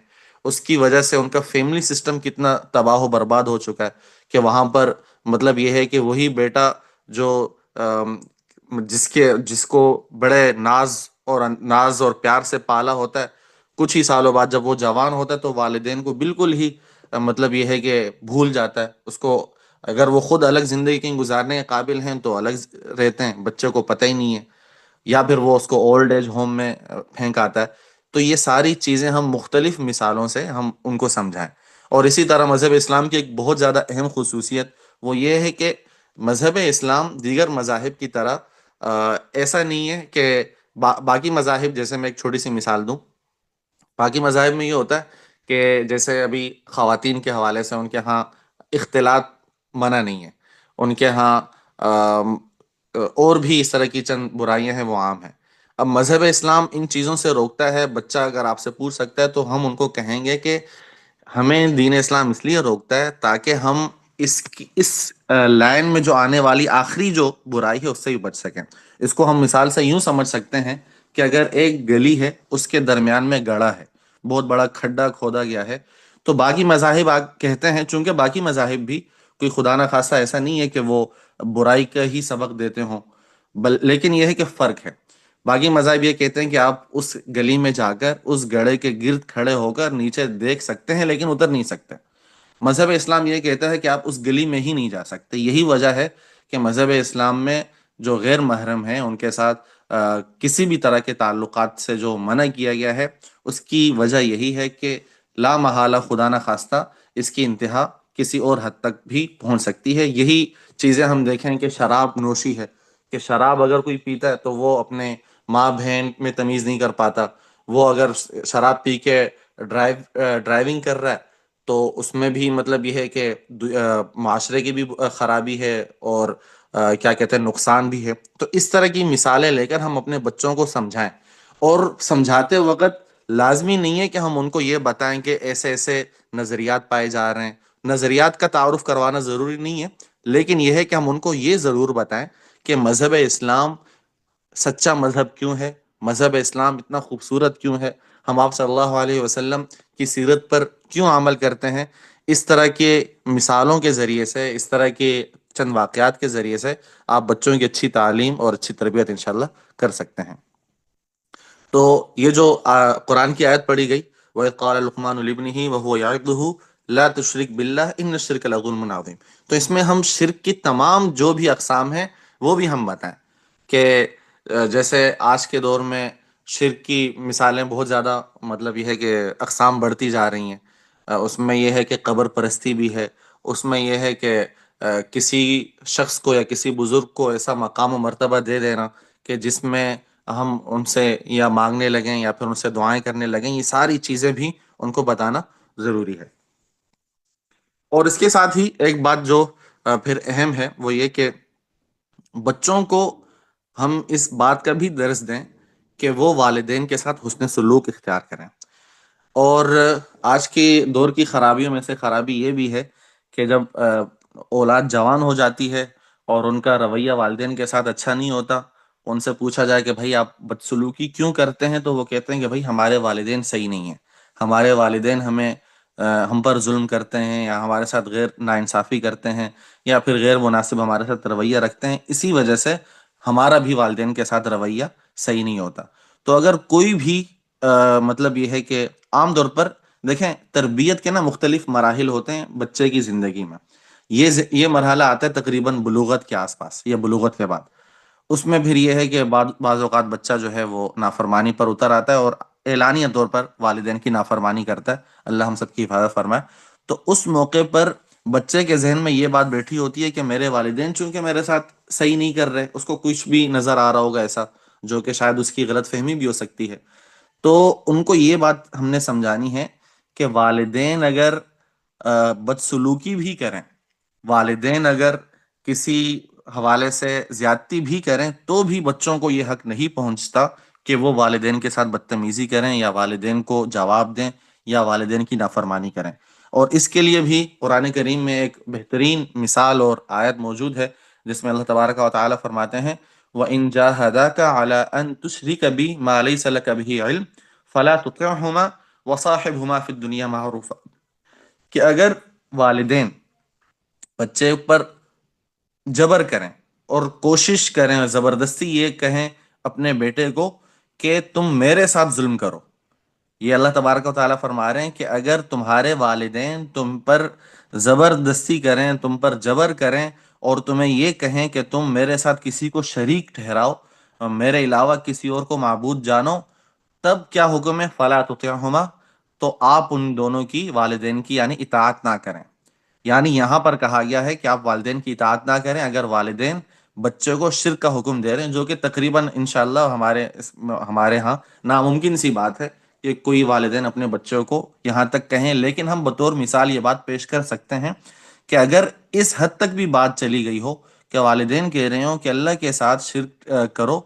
اس کی وجہ سے ان کا فیملی سسٹم کتنا تباہ و برباد ہو چکا ہے کہ وہاں پر مطلب یہ ہے کہ وہی بیٹا جو جس کو بڑے ناز اور پیار سے پالا ہوتا ہے، کچھ ہی سالوں بعد جب وہ جوان ہوتا ہے تو والدین کو بالکل ہی مطلب یہ ہے کہ بھول جاتا ہے. اس کو اگر وہ خود الگ زندگی کہیں گزارنے کے قابل ہیں تو الگ رہتے ہیں، بچے کو پتہ ہی نہیں ہے، یا پھر وہ اس کو اولڈ ایج ہوم میں پھینک آتا ہے. تو یہ ساری چیزیں ہم مختلف مثالوں سے ہم ان کو سمجھائیں. اور اسی طرح مذہب اسلام کی ایک بہت زیادہ اہم خصوصیت وہ یہ ہے کہ مذہب اسلام دیگر مذاہب کی طرح ایسا نہیں ہے کہ باقی مذاہب، جیسے میں ایک چھوٹی سی مثال دوں، باقی مذاہب میں یہ ہوتا ہے کہ جیسے ابھی خواتین کے حوالے سے ان کے ہاں اختلاط منع نہیں ہے، ان کے ہاں اور بھی اس طرح کی چند برائیاں ہیں وہ عام ہیں. اب مذہب اسلام ان چیزوں سے روکتا ہے. بچہ اگر آپ سے پوچھ سکتا ہے تو ہم ان کو کہیں گے کہ ہمیں دین اسلام اس لیے روکتا ہے تاکہ ہم اس لائن میں جو آنے والی آخری جو برائی ہے اس سے بھی بچ سکیں. اس کو ہم مثال سے یوں سمجھ سکتے ہیں کہ اگر ایک گلی ہے، اس کے درمیان میں گڑھا ہے، بہت بڑا کھڈا کھودا گیا ہے، تو باقی مذاہب کہتے ہیں چونکہ باقی مذاہب بھی کوئی خدا نہ خواستہ ایسا نہیں ہے کہ وہ برائی کا ہی سبق دیتے ہوں، لیکن یہ ہے کہ فرق ہے. باقی مذاہب یہ کہتے ہیں کہ آپ اس گلی میں جا کر اس گڑھے کے گرد کھڑے ہو کر نیچے دیکھ سکتے ہیں لیکن اتر نہیں سکتے. مذہب اسلام یہ کہتا ہے کہ آپ اس گلی میں ہی نہیں جا سکتے. یہی وجہ ہے کہ مذہب اسلام میں جو غیر محرم ہیں ان کے ساتھ کسی بھی طرح کے تعلقات سے جو منع کیا گیا ہے، اس کی وجہ یہی ہے کہ لا محالہ خدا نہ خواستہ اس کی انتہا کسی اور حد تک بھی پہنچ سکتی ہے. یہی چیزیں ہم دیکھیں کہ شراب نوشی ہے، کہ شراب اگر کوئی پیتا ہے تو وہ اپنے ماں بہن میں تمیز نہیں کر پاتا. وہ اگر شراب پی کے ڈرائیونگ کر رہا ہے تو اس میں بھی مطلب یہ ہے کہ معاشرے کی بھی خرابی ہے، اور کیا کہتے ہیں نقصان بھی ہے. تو اس طرح کی مثالیں لے کر ہم اپنے بچوں کو سمجھائیں، اور سمجھاتے وقت لازمی نہیں ہے کہ ہم ان کو یہ بتائیں کہ ایسے ایسے نظریات پائے جا رہے ہیں. نظریات کا تعارف کروانا ضروری نہیں ہے، لیکن یہ ہے کہ ہم ان کو یہ ضرور بتائیں کہ مذہب اسلام سچا مذہب کیوں ہے، مذہب اسلام اتنا خوبصورت کیوں ہے، ہم آپ صلی اللہ علیہ وسلم کی سیرت پر کیوں عمل کرتے ہیں. اس طرح کے مثالوں کے ذریعے سے، اس طرح کے چند واقعات کے ذریعے سے آپ بچوں کی اچھی تعلیم اور اچھی تربیت انشاءاللہ کر سکتے ہیں. تو یہ جو قرآن کی آیت پڑھی گئی، وَإِذْ قَالَ لُقْمَانُ لِابْنِهِ وَهُوَ يَعِظُهُ لَا تُشْرِكْ بِاللَّهِ إِنَّ الشِّرْكَ لَظُلْمٌ عَظِيمٌ. تو اس میں ہم شرک کی تمام جو بھی اقسام ہیں وہ بھی ہم بتائیں، کہ جیسے آج کے دور میں شرک کی مثالیں بہت زیادہ مطلب یہ ہے کہ اقسام بڑھتی جا رہی ہیں. اس میں یہ ہے کہ قبر پرستی بھی ہے، اس میں یہ ہے کہ کسی شخص کو یا کسی بزرگ کو ایسا مقام و مرتبہ دے دینا کہ جس میں ہم ان سے یا مانگنے لگیں یا پھر ان سے دعائیں کرنے لگیں. یہ ساری چیزیں بھی ان کو بتانا ضروری ہے. اور اس کے ساتھ ہی ایک بات جو پھر اہم ہے وہ یہ کہ بچوں کو ہم اس بات کا بھی درس دیں کہ وہ والدین کے ساتھ حسن سلوک اختیار کریں. اور آج کے دور کی خرابیوں میں سے خرابی یہ بھی ہے کہ جب اولاد جوان ہو جاتی ہے اور ان کا رویہ والدین کے ساتھ اچھا نہیں ہوتا، ان سے پوچھا جائے کہ بھائی آپ بدسلوکی کیوں کرتے ہیں، تو وہ کہتے ہیں کہ بھائی ہمارے والدین صحیح نہیں ہیں، ہمارے والدین ہم پر ظلم کرتے ہیں، یا ہمارے ساتھ غیر ناانصافی کرتے ہیں، یا پھر غیر مناسب ہمارے ساتھ رویہ رکھتے ہیں، اسی وجہ سے ہمارا بھی والدین کے ساتھ رویہ صحیح نہیں ہوتا. تو اگر کوئی بھی مطلب یہ ہے کہ عام طور پر دیکھیں تربیت کے نا مختلف مراحل ہوتے ہیں بچے کی زندگی میں. یہ مرحلہ آتا ہے تقریباً بلوغت کے آس پاس یا بلوغت کے بعد. اس میں پھر یہ ہے کہ بعض اوقات بچہ جو ہے وہ نافرمانی پر اتر آتا ہے اور اعلانیہ طور پر والدین کی نافرمانی کرتا ہے. اللہ ہم سب کی حفاظت فرمائے. تو اس موقع پر بچے کے ذہن میں یہ بات بیٹھی ہوتی ہے کہ میرے والدین چونکہ میرے ساتھ صحیح نہیں کر رہے، اس کو کچھ بھی نظر آ رہا ہوگا ایسا جو کہ شاید اس کی غلط فہمی بھی ہو سکتی ہے. تو ان کو یہ بات ہم نے سمجھانی ہے کہ والدین اگر بدسلوکی بھی کریں، والدین اگر کسی حوالے سے زیادتی بھی کریں، تو بھی بچوں کو یہ حق نہیں پہنچتا کہ وہ والدین کے ساتھ بدتمیزی کریں یا والدین کو جواب دیں یا والدین کی نافرمانی کریں. اور اس کے لیے بھی قرآن کریم میں ایک بہترین مثال اور آیت موجود ہے جس میں اللہ تبارک و تعالیٰ فرماتے ہیں وَإِن جَاهَدَاكَ عَلَىٰ أَن تُشْرِكَ بِي مَا لَيْسَ لَكَ بِهِ عِلْمٌ فَلَا تُطِعْهُمَا وَصَاحِبْهُمَا فِي الدُّنْيَا مَعْرُوفًا. کہ اگر والدین بچے پر جبر کریں اور کوشش کریں اور زبردستی یہ کہیں اپنے بیٹے کو کہ تم میرے ساتھ ظلم کرو، یہ اللہ تبارک و تعالیٰ فرما رہے ہیں کہ اگر تمہارے والدین تم پر زبردستی کریں، تم پر جبر کریں، اور تمہیں یہ کہیں کہ تم میرے ساتھ کسی کو شریک ٹھہراؤ اور میرے علاوہ کسی اور کو معبود جانو، تب کیا حکم ہے؟ فلا تطعہما، تو آپ ان دونوں کی والدین کی یعنی اطاعت نہ کریں. یعنی یہاں پر کہا گیا ہے کہ آپ والدین کی اطاعت نہ کریں اگر والدین بچے کو شرک کا حکم دے رہے ہیں، جو کہ تقریباً انشاءاللہ ہمارے ہاں ناممکن سی بات ہے کہ کوئی والدین اپنے بچوں کو یہاں تک کہیں. لیکن ہم بطور مثال یہ بات پیش کر سکتے ہیں کہ اگر اس حد تک بھی بات چلی گئی ہو کہ والدین کہہ رہے ہوں کہ اللہ کے ساتھ شرک کرو،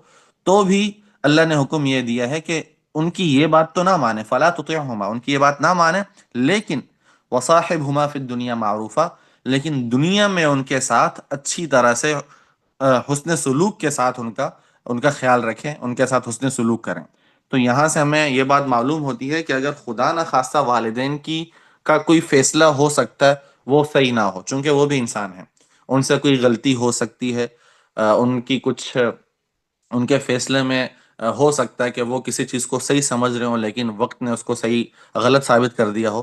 تو بھی اللہ نے حکم یہ دیا ہے کہ ان کی یہ بات تو نہ مانے، فلا تطعہما، ان کی یہ بات نہ مانے، لیکن وصاحبہما فی الدنیا معروفہ، لیکن دنیا میں ان کے ساتھ اچھی طرح سے حسن سلوک کے ساتھ ان کا خیال رکھیں، ان کے ساتھ حسن سلوک کریں. تو یہاں سے ہمیں یہ بات معلوم ہوتی ہے کہ اگر خدا نہ خواستہ والدین کا کوئی فیصلہ ہو سکتا ہے وہ صحیح نہ ہو، چونکہ وہ بھی انسان ہیں، ان سے کوئی غلطی ہو سکتی ہے، ان کی کچھ ان کے فیصلے میں ہو سکتا ہے کہ وہ کسی چیز کو صحیح سمجھ رہے ہوں لیکن وقت نے اس کو صحیح غلط ثابت کر دیا ہو.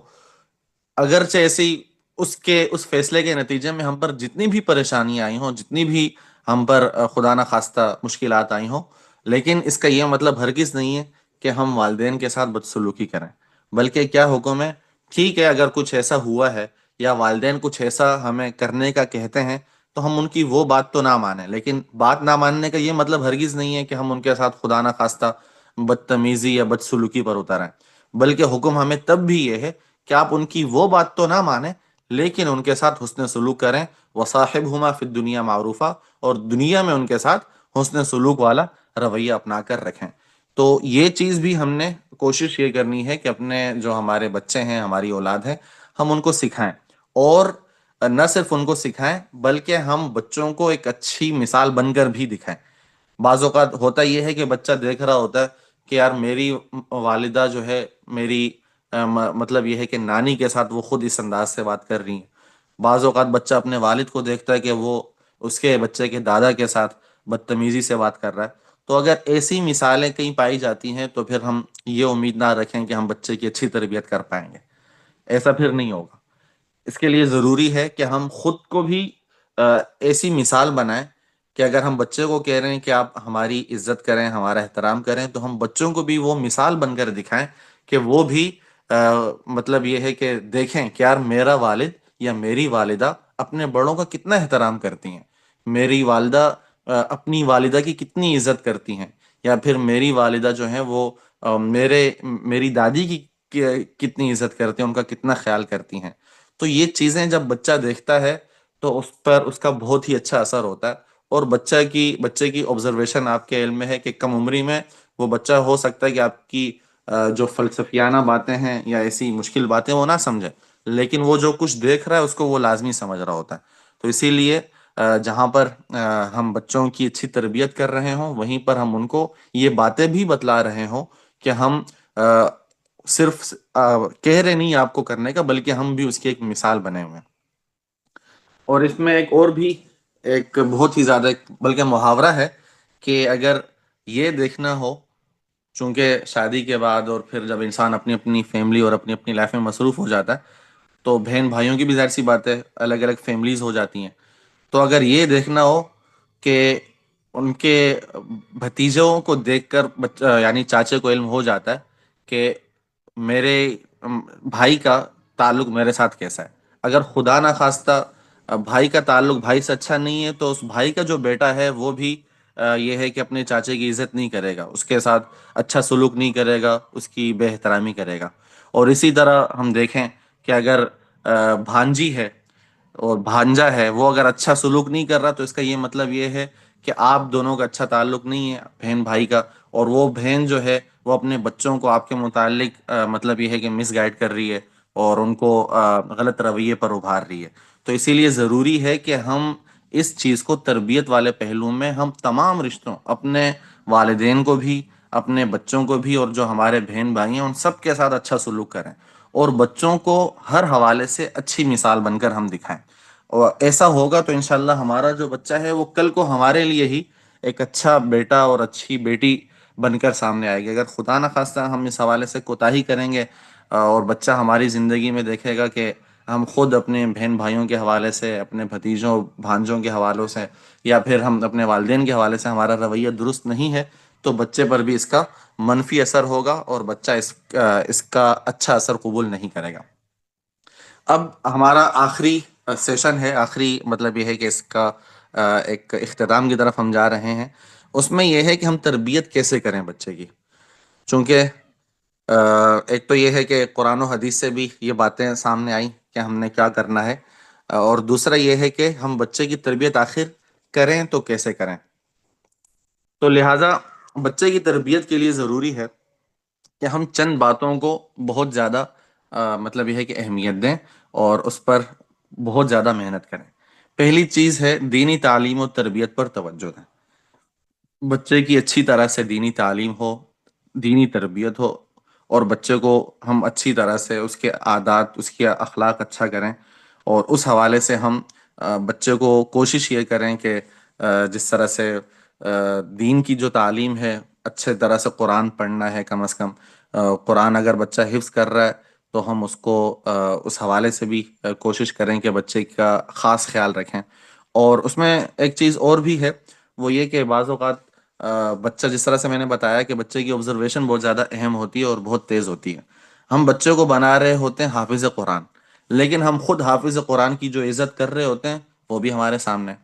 اگرچہ ایسی اس فیصلے کے نتیجے میں ہم پر جتنی بھی پریشانیاں آئی ہوں، جتنی بھی ہم پر خدا نہ خواستہ مشکلات آئی ہوں، لیکن اس کا یہ مطلب ہرگز نہیں ہے کہ ہم والدین کے ساتھ بدسلوکی کریں، بلکہ کیا حکم ہے، ٹھیک ہے اگر کچھ ایسا ہوا ہے یا والدین کچھ ایسا ہمیں کرنے کا کہتے ہیں تو ہم ان کی وہ بات تو نہ مانیں، لیکن بات نہ ماننے کا یہ مطلب ہرگز نہیں ہے کہ ہم ان کے ساتھ خدا نہ خواستہ بدتمیزی یا بدسلوکی پر اتریں، بلکہ حکم ہمیں تب بھی یہ ہے کہ آپ ان کی وہ بات تو نہ مانیں لیکن ان کے ساتھ حسن سلوک کریں، وصاحبہما فی الدنیا معروفہ، اور دنیا میں ان کے ساتھ حسن سلوک والا رویہ اپنا کر رکھیں۔ تو یہ چیز بھی ہم نے کوشش یہ کرنی ہے کہ اپنے جو ہمارے بچے ہیں، ہماری اولاد ہے، ہم ان کو سکھائیں، اور نہ صرف ان کو سکھائیں بلکہ ہم بچوں کو ایک اچھی مثال بن کر بھی دکھائیں۔ بعض اوقات ہوتا یہ ہے کہ بچہ دیکھ رہا ہوتا ہے کہ یار میری والدہ جو ہے، میری مطلب یہ ہے کہ نانی کے ساتھ وہ خود اس انداز سے بات کر رہی ہیں۔ بعض اوقات بچہ اپنے والد کو دیکھتا ہے کہ وہ اس کے بچے کے دادا کے ساتھ بدتمیزی سے بات کر رہا ہے، تو اگر ایسی مثالیں کہیں پائی جاتی ہیں تو پھر ہم یہ امید نہ رکھیں کہ ہم بچے کی اچھی تربیت کر پائیں گے، ایسا پھر نہیں ہوگا۔ اس کے لیے ضروری ہے کہ ہم خود کو بھی ایسی مثال بنائیں کہ اگر ہم بچے کو کہہ رہے ہیں کہ آپ ہماری عزت کریں، ہمارا احترام کریں، تو ہم بچوں کو بھی وہ مثال بن کر دکھائیں کہ وہ بھی مطلب یہ ہے کہ دیکھیں کہ یار میرا والد یا میری والدہ اپنے بڑوں کا کتنا احترام کرتی ہیں، میری والدہ اپنی والدہ کی کتنی عزت کرتی ہیں، یا پھر میری والدہ جو ہیں وہ میری دادی کی کتنی عزت کرتی ہیں، ان کا کتنا خیال کرتی ہیں۔ تو یہ چیزیں جب بچہ دیکھتا ہے تو اس پر اس کا بہت ہی اچھا اثر ہوتا ہے، اور بچے کی آبزرویشن آپ کے علم میں ہے کہ کم عمری میں وہ بچہ ہو سکتا ہے کہ آپ کی جو فلسفیانہ باتیں ہیں یا ایسی مشکل باتیں وہ نہ سمجھے، لیکن وہ جو کچھ دیکھ رہا ہے اس کو وہ لازمی سمجھ رہا ہوتا ہے۔ تو اسی لیے جہاں پر ہم بچوں کی اچھی تربیت کر رہے ہوں وہیں پر ہم ان کو یہ باتیں بھی بتلا رہے ہوں کہ ہم صرف کہہ رہے نہیں آپ کو کرنے کا، بلکہ ہم بھی اس کی ایک مثال بنے ہوئے ہیں۔ اور اس میں ایک اور بھی ایک بہت ہی زیادہ بلکہ محاورہ ہے کہ اگر یہ دیکھنا ہو، چونکہ شادی کے بعد اور پھر جب انسان اپنی اپنی فیملی اور اپنی اپنی لائف میں مصروف ہو جاتا ہے تو بہن بھائیوں کی بھی ظاہر سی بات ہے الگ الگ فیملیز ہو جاتی ہیں، تو اگر یہ دیکھنا ہو کہ ان کے بھتیجوں کو دیکھ کر یعنی چاچے کو علم ہو جاتا ہے کہ میرے بھائی کا تعلق میرے ساتھ کیسا ہے، اگر خدا نہ خواستہ بھائی کا تعلق بھائی سے اچھا نہیں ہے تو اس بھائی کا جو بیٹا ہے وہ بھی یہ ہے کہ اپنے چاچے کی عزت نہیں کرے گا، اس کے ساتھ اچھا سلوک نہیں کرے گا، اس کی بے احترامی کرے گا۔ اور اسی طرح ہم دیکھیں کہ اگر بھانجی ہے اور بھانجا ہے، وہ اگر اچھا سلوک نہیں کر رہا تو اس کا یہ مطلب یہ ہے کہ آپ دونوں کا اچھا تعلق نہیں ہے بہن بھائی کا، اور وہ بہن جو ہے وہ اپنے بچوں کو آپ کے متعلق مطلب یہ ہے کہ مس گائیڈ کر رہی ہے اور ان کو غلط رویے پر ابھار رہی ہے۔ تو اسی لیے ضروری ہے کہ ہم اس چیز کو تربیت والے پہلو میں ہم تمام رشتوں، اپنے والدین کو بھی، اپنے بچوں کو بھی، اور جو ہمارے بہن بھائی ہیں ان سب کے ساتھ اچھا سلوک کریں، اور بچوں کو ہر حوالے سے اچھی مثال بن کر ہم دکھائیں۔ اور ایسا ہوگا تو انشاءاللہ ہمارا جو بچہ ہے وہ کل کو ہمارے لیے ہی ایک اچھا بیٹا اور اچھی بیٹی بن کر سامنے آئے گی۔ اگر خدا نہ خواستہ ہم اس حوالے سے کوتاہی کریں گے اور بچہ ہماری زندگی میں دیکھے گا کہ ہم خود اپنے بہن بھائیوں کے حوالے سے، اپنے بھتیجوں بھانجوں کے حوالوں سے، یا پھر ہم اپنے والدین کے حوالے سے ہمارا رویہ درست نہیں ہے، تو بچے پر بھی اس کا منفی اثر ہوگا اور بچہ اس کا اچھا اثر قبول نہیں کرے گا۔ اب ہمارا آخری سیشن ہے، آخری مطلب یہ ہے کہ اس کا ایک اختتام کی طرف ہم جا رہے ہیں۔ اس میں یہ ہے کہ ہم تربیت کیسے کریں بچے کی، چونکہ ایک تو یہ ہے کہ قرآن و حدیث سے بھی یہ باتیں سامنے آئیں کہ ہم نے کیا کرنا ہے، اور دوسرا یہ ہے کہ ہم بچے کی تربیت آخر کریں تو کیسے کریں۔ تو لہٰذا بچے کی تربیت کے لیے ضروری ہے کہ ہم چند باتوں کو بہت زیادہ مطلب یہ ہے کہ اہمیت دیں اور اس پر بہت زیادہ محنت کریں۔ پہلی چیز ہے دینی تعلیم و تربیت پر توجہ دیں۔ بچے کی اچھی طرح سے دینی تعلیم ہو، دینی تربیت ہو، اور بچے کو ہم اچھی طرح سے اس کے عادات، اس کے اخلاق اچھا کریں، اور اس حوالے سے ہم بچے کو کوشش یہ کریں کہ جس طرح سے دین کی جو تعلیم ہے، اچھے طرح سے قرآن پڑھنا ہے کم از کم۔ قرآن اگر بچہ حفظ کر رہا ہے تو ہم اس کو اس حوالے سے بھی کوشش کریں کہ بچے کا خاص خیال رکھیں. اور اس میں ایک چیز اور بھی ہے، وہ یہ کہ بعض اوقات بچہ، جس طرح سے میں نے بتایا کہ بچے کی آبزرویشن بہت زیادہ اہم ہوتی ہے اور بہت تیز ہوتی ہے. ہم بچے کو بنا رہے ہوتے ہیں حافظ قرآن، لیکن ہم خود حافظ قرآن کی جو عزت کر رہے ہوتے ہیں وہ بھی ہمارے سامنے ہے.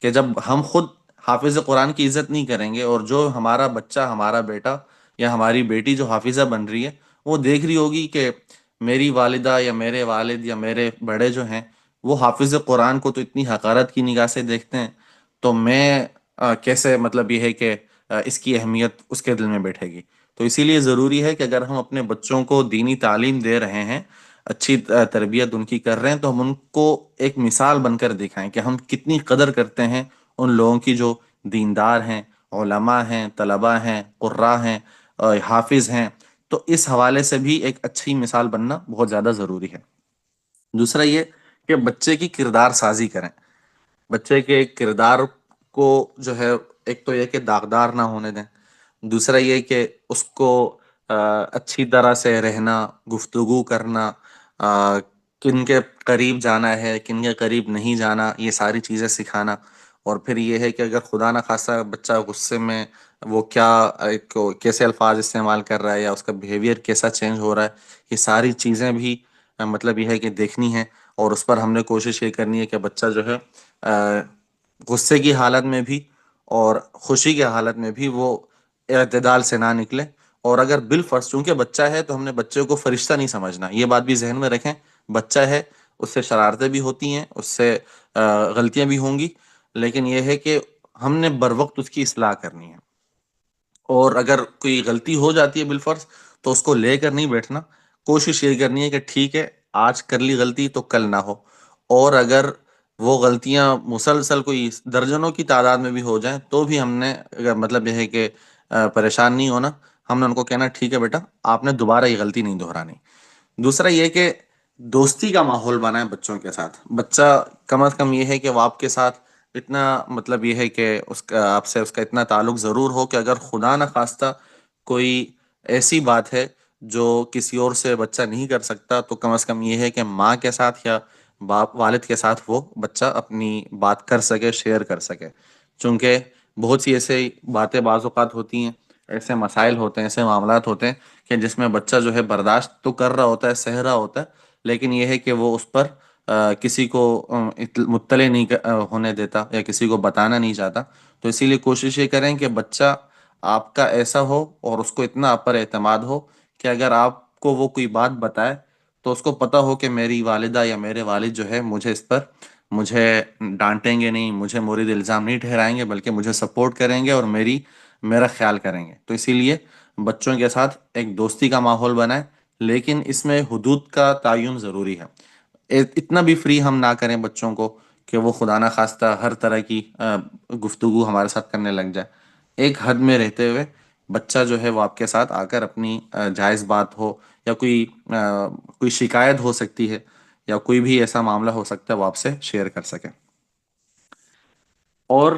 کہ جب ہم خود حافظ قرآن کی عزت نہیں کریں گے، اور جو ہمارا بچہ، ہمارا بیٹا یا ہماری بیٹی جو حافظہ بن رہی ہے، وہ دیکھ رہی ہوگی کہ میری والدہ یا میرے والد یا میرے بڑے جو ہیں وہ حافظ قرآن کو تو اتنی حقارت کی نگاہ سے دیکھتے ہیں، تو میں کیسے، مطلب یہ ہے کہ اس کی اہمیت اس کے دل میں بیٹھے گی. تو اسی لیے ضروری ہے کہ اگر ہم اپنے بچوں کو دینی تعلیم دے رہے ہیں، اچھی تربیت ان کی کر رہے ہیں، تو ہم ان کو ایک مثال بن کر دکھائیں کہ ہم کتنی قدر کرتے ہیں ان لوگوں کی جو دیندار ہیں، علماء ہیں، طلباء ہیں، قراء ہیں، حافظ ہیں. تو اس حوالے سے بھی ایک اچھی مثال بننا بہت زیادہ ضروری ہے. دوسرا یہ کہ بچے کی کردار سازی کریں. بچے کے کردار کو جو ہے، ایک تو یہ کہ داغدار نہ ہونے دیں. دوسرا یہ کہ اس کو اچھی طرح سے رہنا، گفتگو کرنا، آ، کن کے قریب جانا ہے، کن کے قریب نہیں جانا، یہ ساری چیزیں سکھانا. اور پھر یہ ہے کہ اگر خدا نہ خواستہ بچہ غصے میں، وہ کیا کیسے الفاظ استعمال کر رہا ہے یا اس کا بیہیویئر کیسا چینج ہو رہا ہے، یہ ساری چیزیں بھی مطلب یہ ہے کہ دیکھنی ہے. اور اس پر ہم نے کوشش یہ کرنی ہے کہ بچہ جو ہے غصے کی حالت میں بھی اور خوشی کی حالت میں بھی وہ اعتدال سے نہ نکلے. اور اگر بالفرض چونکہ بچہ ہے تو ہم نے بچے کو فرشتہ نہیں سمجھنا، یہ بات بھی ذہن میں رکھیں. بچہ ہے، اس سے شرارتیں بھی ہوتی ہیں، اس سے غلطیاں بھی ہوں گی، لیکن یہ ہے کہ ہم نے بر وقت اس کی اصلاح کرنی ہے. اور اگر کوئی غلطی ہو جاتی ہے بالفرض، تو اس کو لے کر نہیں بیٹھنا. کوشش یہ کرنی ہے کہ ٹھیک ہے، آج کر لی غلطی تو کل نہ ہو. اور اگر وہ غلطیاں مسلسل کوئی درجنوں کی تعداد میں بھی ہو جائیں تو بھی ہم نے مطلب یہ ہے کہ پریشان نہیں ہونا. ہم نے ان کو کہنا ٹھیک ہے بیٹا، آپ نے دوبارہ یہ غلطی نہیں دہرانی. دوسرا یہ کہ دوستی کا ماحول بنائیں بچوں کے ساتھ. بچہ کم از کم یہ ہے کہ وہ آپ کے ساتھ اتنا، مطلب یہ ہے کہ اس کا، آپ سے اس کا اتنا تعلق ضرور ہو کہ اگر خدا نہ خواستہ کوئی ایسی بات ہے جو کسی اور سے بچہ نہیں کر سکتا، تو کم از کم یہ ہے کہ ماں کے ساتھ یا باپ، والد کے ساتھ وہ بچہ اپنی بات کر سکے، شیئر کر سکے. چونکہ بہت سی ایسے باتیں بعض اوقات ہوتی ہیں، ایسے مسائل ہوتے ہیں، ایسے معاملات ہوتے ہیں کہ جس میں بچہ جو ہے برداشت تو کر رہا ہوتا ہے، سہ رہا ہوتا ہے، لیکن یہ ہے کہ وہ اس پر کسی کو مطلع نہیں ہونے دیتا یا کسی کو بتانا نہیں چاہتا. تو اسی لیے کوشش یہ کریں کہ بچہ آپ کا ایسا ہو اور اس کو اتنا آپ پر اعتماد ہو کہ اگر آپ کو وہ کوئی بات بتائے تو اس کو پتا ہو کہ میری والدہ یا میرے والد جو ہے مجھے اس پر، مجھے ڈانٹیں گے نہیں، مجھے مورد الزام نہیں ٹھہرائیں گے، بلکہ مجھے سپورٹ کریں گے اور میرا خیال کریں گے. تو اسی لیے بچوں کے ساتھ ایک دوستی کا ماحول بنائیں، لیکن اس میں حدود کا تعین ضروری ہے. اتنا بھی فری ہم نہ کریں بچوں کو کہ وہ خدا نہ خواستہ ہر طرح کی گفتگو ہمارے ساتھ کرنے لگ جائے. ایک حد میں رہتے ہوئے بچہ جو ہے وہ آپ کے ساتھ آ کر اپنی جائز بات ہو یا کوئی شکایت ہو سکتی ہے یا کوئی بھی ایسا معاملہ ہو سکتا ہے وہ آپ سے شیئر کر سکے. اور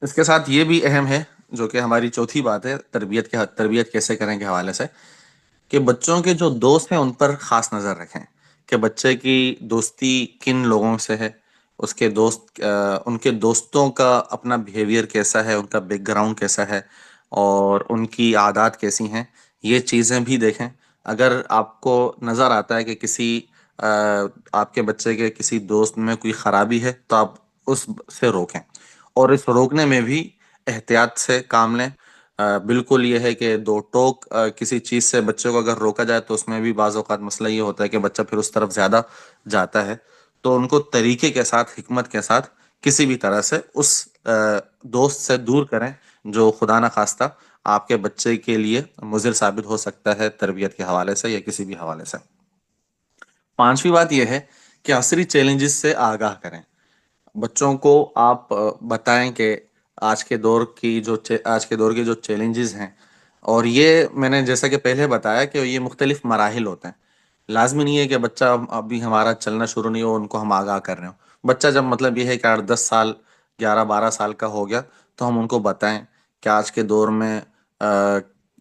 اس کے ساتھ یہ بھی اہم ہے، جو کہ ہماری چوتھی بات ہے تربیت کیسے کریں کے حوالے سے، کہ بچوں کے جو دوست ہیں ان پر خاص نظر رکھیں کہ بچے کی دوستی کن لوگوں سے ہے، اس کے دوست ان کے دوستوں کا اپنا بیہیویئر کیسا ہے، ان کا بیک گراؤنڈ کیسا ہے اور ان کی عادات کیسی ہیں. یہ چیزیں بھی دیکھیں. اگر آپ کو نظر آتا ہے کہ آپ کے بچے کے کسی دوست میں کوئی خرابی ہے تو آپ اس سے روکیں، اور اس روکنے میں بھی احتیاط سے کام لیں. بالکل یہ ہے کہ دو ٹوک کسی چیز سے بچے کو اگر روکا جائے تو اس میں بھی بعض اوقات مسئلہ یہ ہوتا ہے کہ بچہ پھر اس طرف زیادہ جاتا ہے. تو ان کو طریقے کے ساتھ، حکمت کے ساتھ کسی بھی طرح سے اس دوست سے دور کریں جو خدا نہ خواستہ آپ کے بچے کے لیے مضر ثابت ہو سکتا ہے، تربیت کے حوالے سے یا کسی بھی حوالے سے. پانچویں بات یہ ہے کہ عصری چیلنجز سے آگاہ کریں. بچوں کو آپ بتائیں کہ آج کے دور کے جو چیلنجز ہیں، اور یہ میں نے جیسا کہ پہلے بتایا کہ یہ مختلف مراحل ہوتے ہیں. لازمی نہیں ہے کہ بچہ ابھی ہمارا چلنا شروع نہیں ہو ان کو ہم آگاہ کر رہے ہوں. بچہ جب مطلب یہ ہے کہ 8 10 سال، 11 12 سال کا ہو گیا تو ہم ان کو بتائیں کہ آج کے دور میں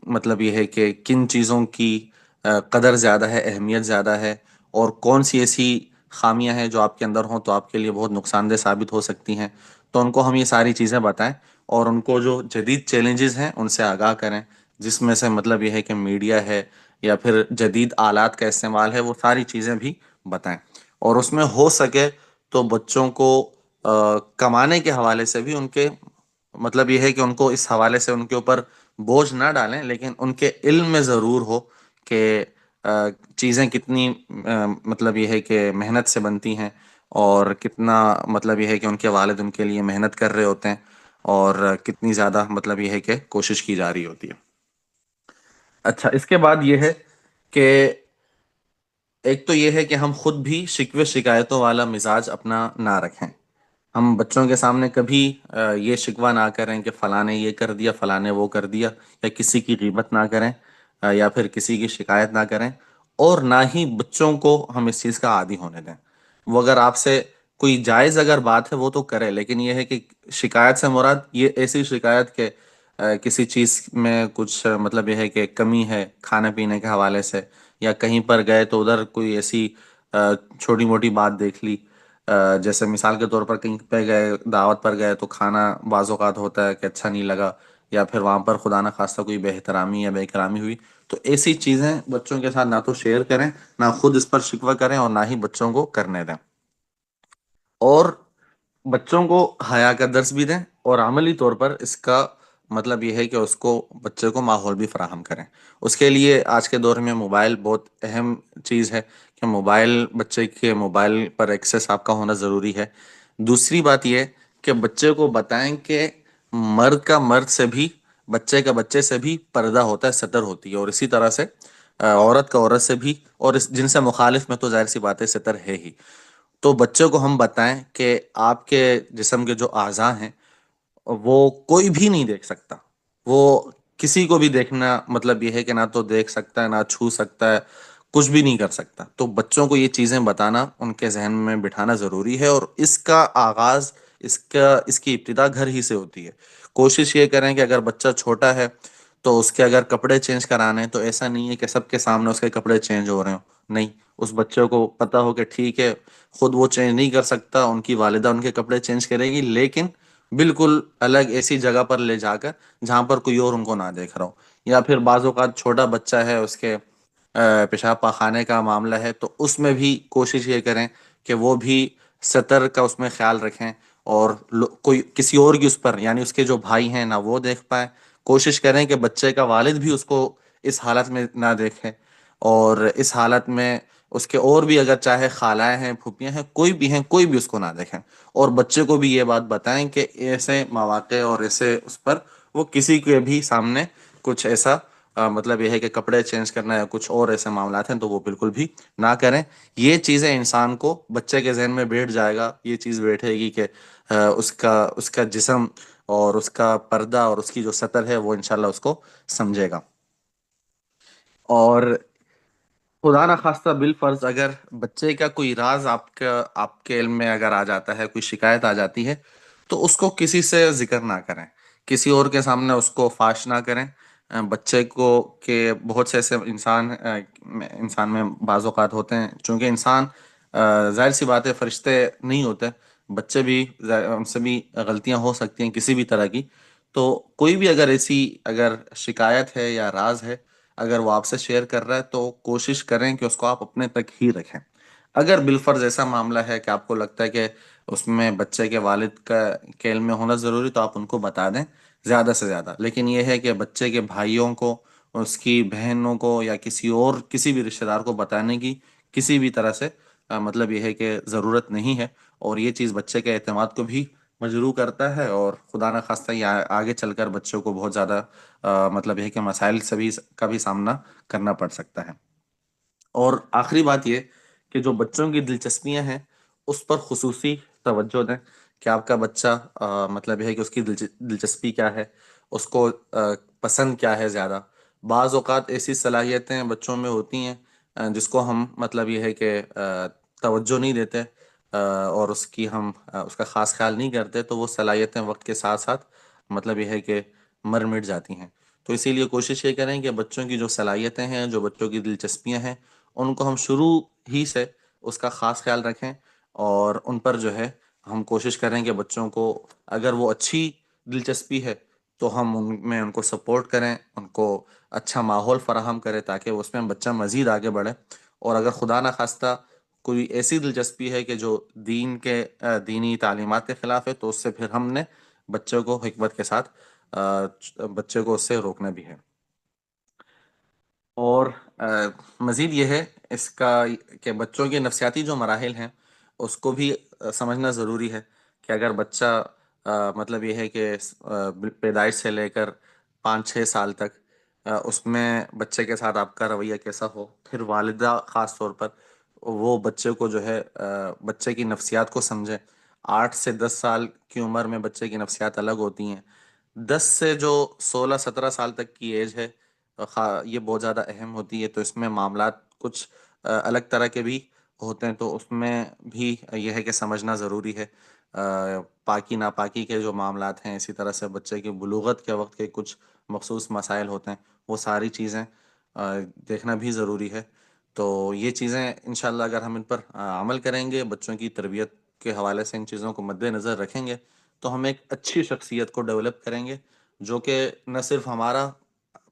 مطلب یہ ہے کہ کن چیزوں کی قدر زیادہ ہے، اہمیت زیادہ ہے، اور کون سی ایسی خامیاں ہیں جو آپ کے اندر ہوں تو آپ کے لیے بہت نقصان دہ ثابت ہو سکتی ہیں. تو ان کو ہم یہ ساری چیزیں بتائیں، اور ان کو جو جدید چیلنجز ہیں ان سے آگاہ کریں، جس میں سے مطلب یہ ہے کہ میڈیا ہے یا پھر جدید آلات کا استعمال ہے، وہ ساری چیزیں بھی بتائیں. اور اس میں ہو سکے تو بچوں کو کمانے کے حوالے سے بھی ان کے مطلب یہ ہے کہ ان کو اس حوالے سے ان کے اوپر بوجھ نہ ڈالیں، لیکن ان کے علم میں ضرور ہو کہ چیزیں کتنی مطلب یہ ہے کہ محنت سے بنتی ہیں، اور کتنا مطلب یہ ہے کہ ان کے والد ان کے لیے محنت کر رہے ہوتے ہیں، اور کتنی زیادہ مطلب یہ ہے کہ کوشش کی جا رہی ہوتی ہے. اچھا، اس کے بعد یہ ہے کہ ایک تو یہ ہے کہ ہم خود بھی شکوے شکایتوں والا مزاج اپنا نہ رکھیں. ہم بچوں کے سامنے کبھی یہ شکوہ نہ کریں کہ فلاں نے یہ کر دیا، فلاں نے وہ کر دیا، یا کسی کی غیبت نہ کریں، یا پھر کسی کی شکایت نہ کریں. اور نہ ہی بچوں کو ہم اس چیز کا عادی ہونے دیں. وہ اگر آپ سے کوئی جائز اگر بات ہے وہ تو کرے، لیکن یہ ہے کہ شکایت سے مراد یہ ایسی شکایت کہ کسی چیز میں کچھ مطلب یہ ہے کہ کمی ہے کھانے پینے کے حوالے سے، یا کہیں پر گئے تو ادھر کوئی ایسی چھوٹی موٹی بات دیکھ لی. جیسے مثال کے طور پر کہیں پہ گئے، دعوت پر گئے تو کھانا بعض اوقات ہوتا ہے کہ اچھا نہیں لگا، یا پھر وہاں پر خدا نہ خواستہ کوئی بے احترامی یا بے اکرامی ہوئی. تو ایسی چیزیں بچوں کے ساتھ نہ تو شیئر کریں، نہ خود اس پر شکوہ کریں، اور نہ ہی بچوں کو کرنے دیں. اور بچوں کو حیا کا درس بھی دیں، اور عملی طور پر اس کا مطلب یہ ہے کہ اس کو بچے کو ماحول بھی فراہم کریں. اس کے لیے آج کے دور میں موبائل بہت اہم چیز ہے، کہ موبائل بچے کے موبائل پر ایکسیس آپ کا ہونا ضروری ہے. دوسری بات یہ کہ بچے کو بتائیں کہ مرد کا مرد سے بھی، بچے کا بچے سے بھی پردہ ہوتا ہے، ستر ہوتی ہے، اور اسی طرح سے عورت کا عورت سے بھی، اور جن سے مخالف میں تو ظاہر سی بات ہے ستر ہے ہی. تو بچوں کو ہم بتائیں کہ آپ کے جسم کے جو اعضاء ہیں وہ کوئی بھی نہیں دیکھ سکتا. وہ کسی کو بھی دیکھنا مطلب یہ ہے کہ نہ تو دیکھ سکتا ہے، نہ چھو سکتا ہے، کچھ بھی نہیں کر سکتا. تو بچوں کو یہ چیزیں بتانا، ان کے ذہن میں بٹھانا ضروری ہے، اور اس کا آغاز، اس کی ابتدا گھر ہی سے ہوتی ہے. کوشش یہ کریں کہ اگر بچہ چھوٹا ہے تو اس کے اگر کپڑے چینج کرانے ہیں تو ایسا نہیں ہے کہ سب کے سامنے اس کے کپڑے چینج ہو رہے ہوں. نہیں، اس بچے کو پتا ہو کہ ٹھیک ہے خود وہ چینج نہیں کر سکتا، ان کی والدہ ان کے کپڑے چینج کرے گی، لیکن بالکل الگ ایسی جگہ پر لے جا کر جہاں پر کوئی اور ان کو نہ دیکھ رہا ہو. یا پھر بعض اوقات چھوٹا بچہ ہے، اس کے پیشاب پاخانے کا معاملہ ہے، تو اس میں بھی کوشش یہ کریں کہ وہ بھی سطر کا اس میں خیال رکھیں، اور کوئی کسی اور کی اس پر، یعنی اس کے جو بھائی ہیں نہ وہ دیکھ پائے. کوشش کریں کہ بچے کا والد بھی اس کو اس حالت میں نہ دیکھے، اور اس حالت میں اس کے اور بھی اگر چاہے خالائیں ہیں، پھوپھیاں ہیں، کوئی بھی ہیں، کوئی بھی اس کو نہ دیکھیں. اور بچے کو بھی یہ بات بتائیں کہ ایسے مواقع اور ایسے اس پر وہ کسی کے بھی سامنے کچھ ایسا مطلب یہ ہے کہ کپڑے چینج کرنا یا کچھ اور ایسے معاملات ہیں تو وہ بالکل بھی نہ کریں. یہ چیزیں انسان کو بچے کے ذہن میں بیٹھ جائے گا، یہ چیز بیٹھے گی کہ اس کا جسم اور اس کا پردہ اور اس کی جو سطر ہے وہ انشاءاللہ اس کو سمجھے گا. اور خدا نہ خواستہ بالفرض اگر بچے کا کوئی راز آپ کے علم میں اگر آ جاتا ہے، کوئی شکایت آ جاتی ہے، تو اس کو کسی سے ذکر نہ کریں، کسی اور کے سامنے اس کو فاش نہ کریں. بچے کو کہ بہت سے ایسے انسان میں بعض اوقات ہوتے ہیں، چونکہ انسان ظاہر سی بات ہے فرشتے نہیں ہوتے، بچے بھی ان سے بھی غلطیاں ہو سکتی ہیں کسی بھی طرح کی. تو کوئی بھی اگر ایسی اگر شکایت ہے یا راز ہے، اگر وہ آپ سے شیئر کر رہا ہے تو کوشش کریں کہ اس کو آپ اپنے تک ہی رکھیں. اگر بالفرض ایسا معاملہ ہے کہ آپ کو لگتا ہے کہ اس میں بچے کے والد کا کے علم میں ہونا ضروری، تو آپ ان کو بتا دیں زیادہ سے زیادہ. لیکن یہ ہے کہ بچے کے بھائیوں کو، اس کی بہنوں کو، یا کسی اور کسی بھی رشتہ دار کو بتانے کی کسی بھی طرح سے مطلب یہ ہے کہ ضرورت نہیں ہے. اور یہ چیز بچے کے اعتماد کو بھی مجروح کرتا ہے، اور خدا نہ خواستہ یہ آگے چل کر بچوں کو بہت زیادہ مطلب یہ ہے کہ مسائل سے بھی کا بھی سامنا کرنا پڑ سکتا ہے. اور آخری بات یہ کہ جو بچوں کی دلچسپیاں ہیں اس پر خصوصی توجہ دیں، کہ آپ کا بچہ مطلب یہ ہے کہ اس کی دلچسپی کیا ہے، اس کو پسند کیا ہے زیادہ. بعض اوقات ایسی صلاحیتیں بچوں میں ہوتی ہیں جس کو ہم مطلب یہ ہے کہ توجہ نہیں دیتے، اور اس کا خاص خیال نہیں کرتے، تو وہ صلاحیتیں وقت کے ساتھ ساتھ مطلب یہ ہے کہ مر مٹ جاتی ہیں. تو اسی لیے کوشش یہ کریں کہ بچوں کی جو صلاحیتیں ہیں، جو بچوں کی دلچسپیاں ہیں، ان کو ہم شروع ہی سے اس کا خاص خیال رکھیں، اور ان پر جو ہے ہم کوشش کریں کہ بچوں کو اگر وہ اچھی دلچسپی ہے تو ہم ان کو سپورٹ کریں، ان کو اچھا ماحول فراہم کریں تاکہ اس میں بچہ مزید آگے بڑھے۔ اور اگر خدا نخواستہ کوئی ایسی دلچسپی ہے کہ جو دینی تعلیمات کے خلاف ہے، تو اس سے پھر ہم نے بچوں کو حکمت کے ساتھ بچے کو اس سے روکنا بھی ہے۔ اور آ، مزید یہ ہے اس کا کہ بچوں کے نفسیاتی جو مراحل ہیں اس کو بھی سمجھنا ضروری ہے کہ اگر بچہ مطلب یہ ہے کہ پیدائش سے لے کر 5-6 سال تک اس میں بچے کے ساتھ آپ کا رویہ کیسا ہو، پھر والدہ خاص طور پر وہ بچے کو جو ہے بچے کی نفسیات کو سمجھے۔ 8 سے 10 سال کی عمر میں بچے کی نفسیات الگ ہوتی ہیں۔ 10 سے جو 16-17 سال تک کی ایج ہے، یہ بہت زیادہ اہم ہوتی ہے، تو اس میں معاملات کچھ الگ طرح کے بھی ہوتے ہیں، تو اس میں بھی یہ ہے کہ سمجھنا ضروری ہے۔ پاکی ناپاکی کے جو معاملات ہیں، اسی طرح سے بچے کی بلوغت کے وقت کے کچھ مخصوص مسائل ہوتے ہیں، وہ ساری چیزیں دیکھنا بھی ضروری ہے۔ تو یہ چیزیں انشاءاللہ اگر ہم ان پر عمل کریں گے، بچوں کی تربیت کے حوالے سے ان چیزوں کو مد نظر رکھیں گے، تو ہم ایک اچھی شخصیت کو ڈیولپ کریں گے، جو کہ نہ صرف ہمارا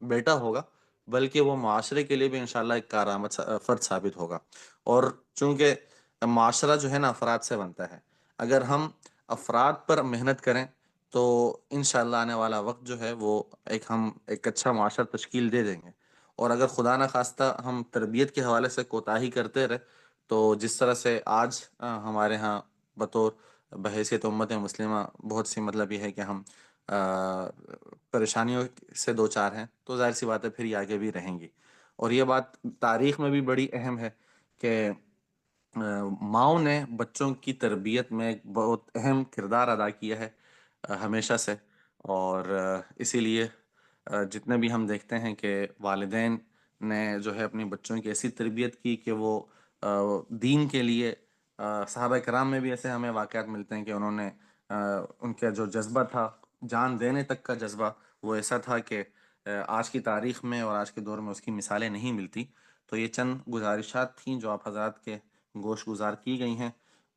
بیٹا ہوگا بلکہ وہ معاشرے کے لیے بھی انشاءاللہ ایک کارآمد فرد ثابت ہوگا۔ اور چونکہ معاشرہ جو ہے نا افراد سے بنتا ہے، اگر ہم افراد پر محنت کریں تو انشاءاللہ آنے والا وقت جو ہے وہ ہم ایک اچھا معاشرہ تشکیل دے دیں گے۔ اور اگر خدا نخواستہ ہم تربیت کے حوالے سے کوتاہی کرتے رہے، تو جس طرح سے آج ہمارے ہاں بطور بحیثیت امت مسلمہ بہت سی مطلب یہ ہے کہ ہم پریشانیوں سے دو چار ہیں، تو ظاہر سی بات ہے پھر یہ آگے بھی رہیں گی۔ اور یہ بات تاریخ میں بھی بڑی اہم ہے کہ ماؤں نے بچوں کی تربیت میں ایک بہت اہم کردار ادا کیا ہے ہمیشہ سے۔ اور اسی لیے جتنے بھی ہم دیکھتے ہیں کہ والدین نے جو ہے اپنی بچوں کی ایسی تربیت کی کہ وہ دین کے لیے صحابہ کرام میں بھی ایسے ہمیں واقعات ملتے ہیں کہ انہوں نے ان کا جو جذبہ تھا جان دینے تک کا جذبہ، وہ ایسا تھا کہ آج کی تاریخ میں اور آج کے دور میں اس کی مثالیں نہیں ملتی۔ تو یہ چند گزارشات تھیں جو آپ حضرات کے گوش گزار کی گئی ہیں۔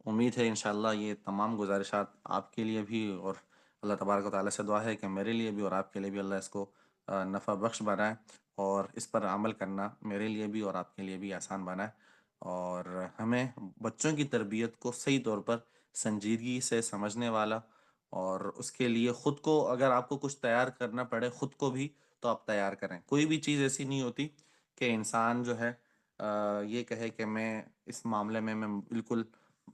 امید ہے انشاءاللہ یہ تمام گزارشات آپ کے لیے بھی، اور اللہ تبارک و تعالیٰ سے دعا ہے کہ میرے لیے بھی اور آپ کے لیے بھی اللہ اس کو نفع بخش بنائے، اور اس پر عمل کرنا میرے لیے بھی اور آپ کے لیے بھی آسان بنائے۔ اور ہمیں بچوں کی تربیت کو صحیح طور پر سنجیدگی سے سمجھنے والا، اور اس کے لیے خود کو اگر آپ کو کچھ تیار کرنا پڑے خود کو بھی، تو آپ تیار کریں۔ کوئی بھی چیز ایسی نہیں ہوتی کہ انسان جو ہے یہ کہے کہ میں اس معاملے میں بالکل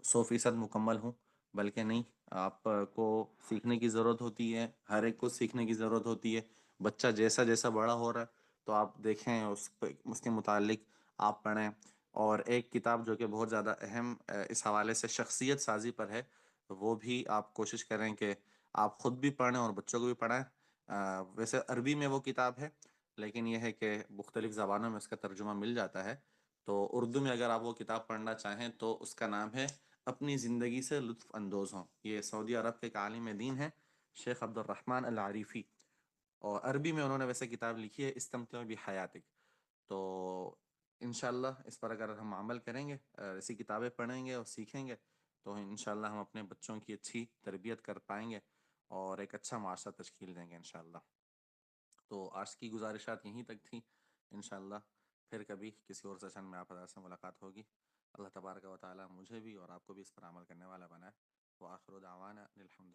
100% مکمل ہوں، بلکہ نہیں، آپ کو سیکھنے کی ضرورت ہوتی ہے، ہر ایک کو سیکھنے کی ضرورت ہوتی ہے۔ بچہ جیسا جیسا بڑا ہو رہا ہے تو آپ دیکھیں اس کے متعلق آپ پڑھیں۔ اور ایک کتاب جو کہ بہت زیادہ اہم اس حوالے سے شخصیت سازی پر ہے، وہ بھی آپ کوشش کریں کہ آپ خود بھی پڑھیں اور بچوں کو بھی پڑھائیں۔ ویسے عربی میں وہ کتاب ہے، لیکن یہ ہے کہ مختلف زبانوں میں اس کا ترجمہ مل جاتا ہے۔ تو اردو میں اگر آپ وہ کتاب پڑھنا چاہیں تو اس کا نام ہے اپنی زندگی سے لطف اندوز ہوں۔ یہ سعودی عرب کے ایک عالم دین ہیں، شیخ عبد الرحمن العریفی، اور عربی میں انہوں نے ویسے کتاب لکھی ہے استمتع بحیاتک۔ تو انشاءاللہ اس پر اگر ہم عمل کریں گے، ایسی کتابیں پڑھیں گے اور سیکھیں گے، تو انشاءاللہ ہم اپنے بچوں کی اچھی تربیت کر پائیں گے اور ایک اچھا معاشرہ تشکیل دیں گے انشاءاللہ۔ تو آج کی گزارشات یہیں تک تھیں۔ انشاءاللہ پھر کبھی کسی اور سیشن میں آپ حضرات سے ملاقات ہوگی۔ اللہ تبارک و تعالی مجھے بھی اور آپ کو بھی اس پر عمل کرنے والا بنائے۔ وآخر دعوانا الحمد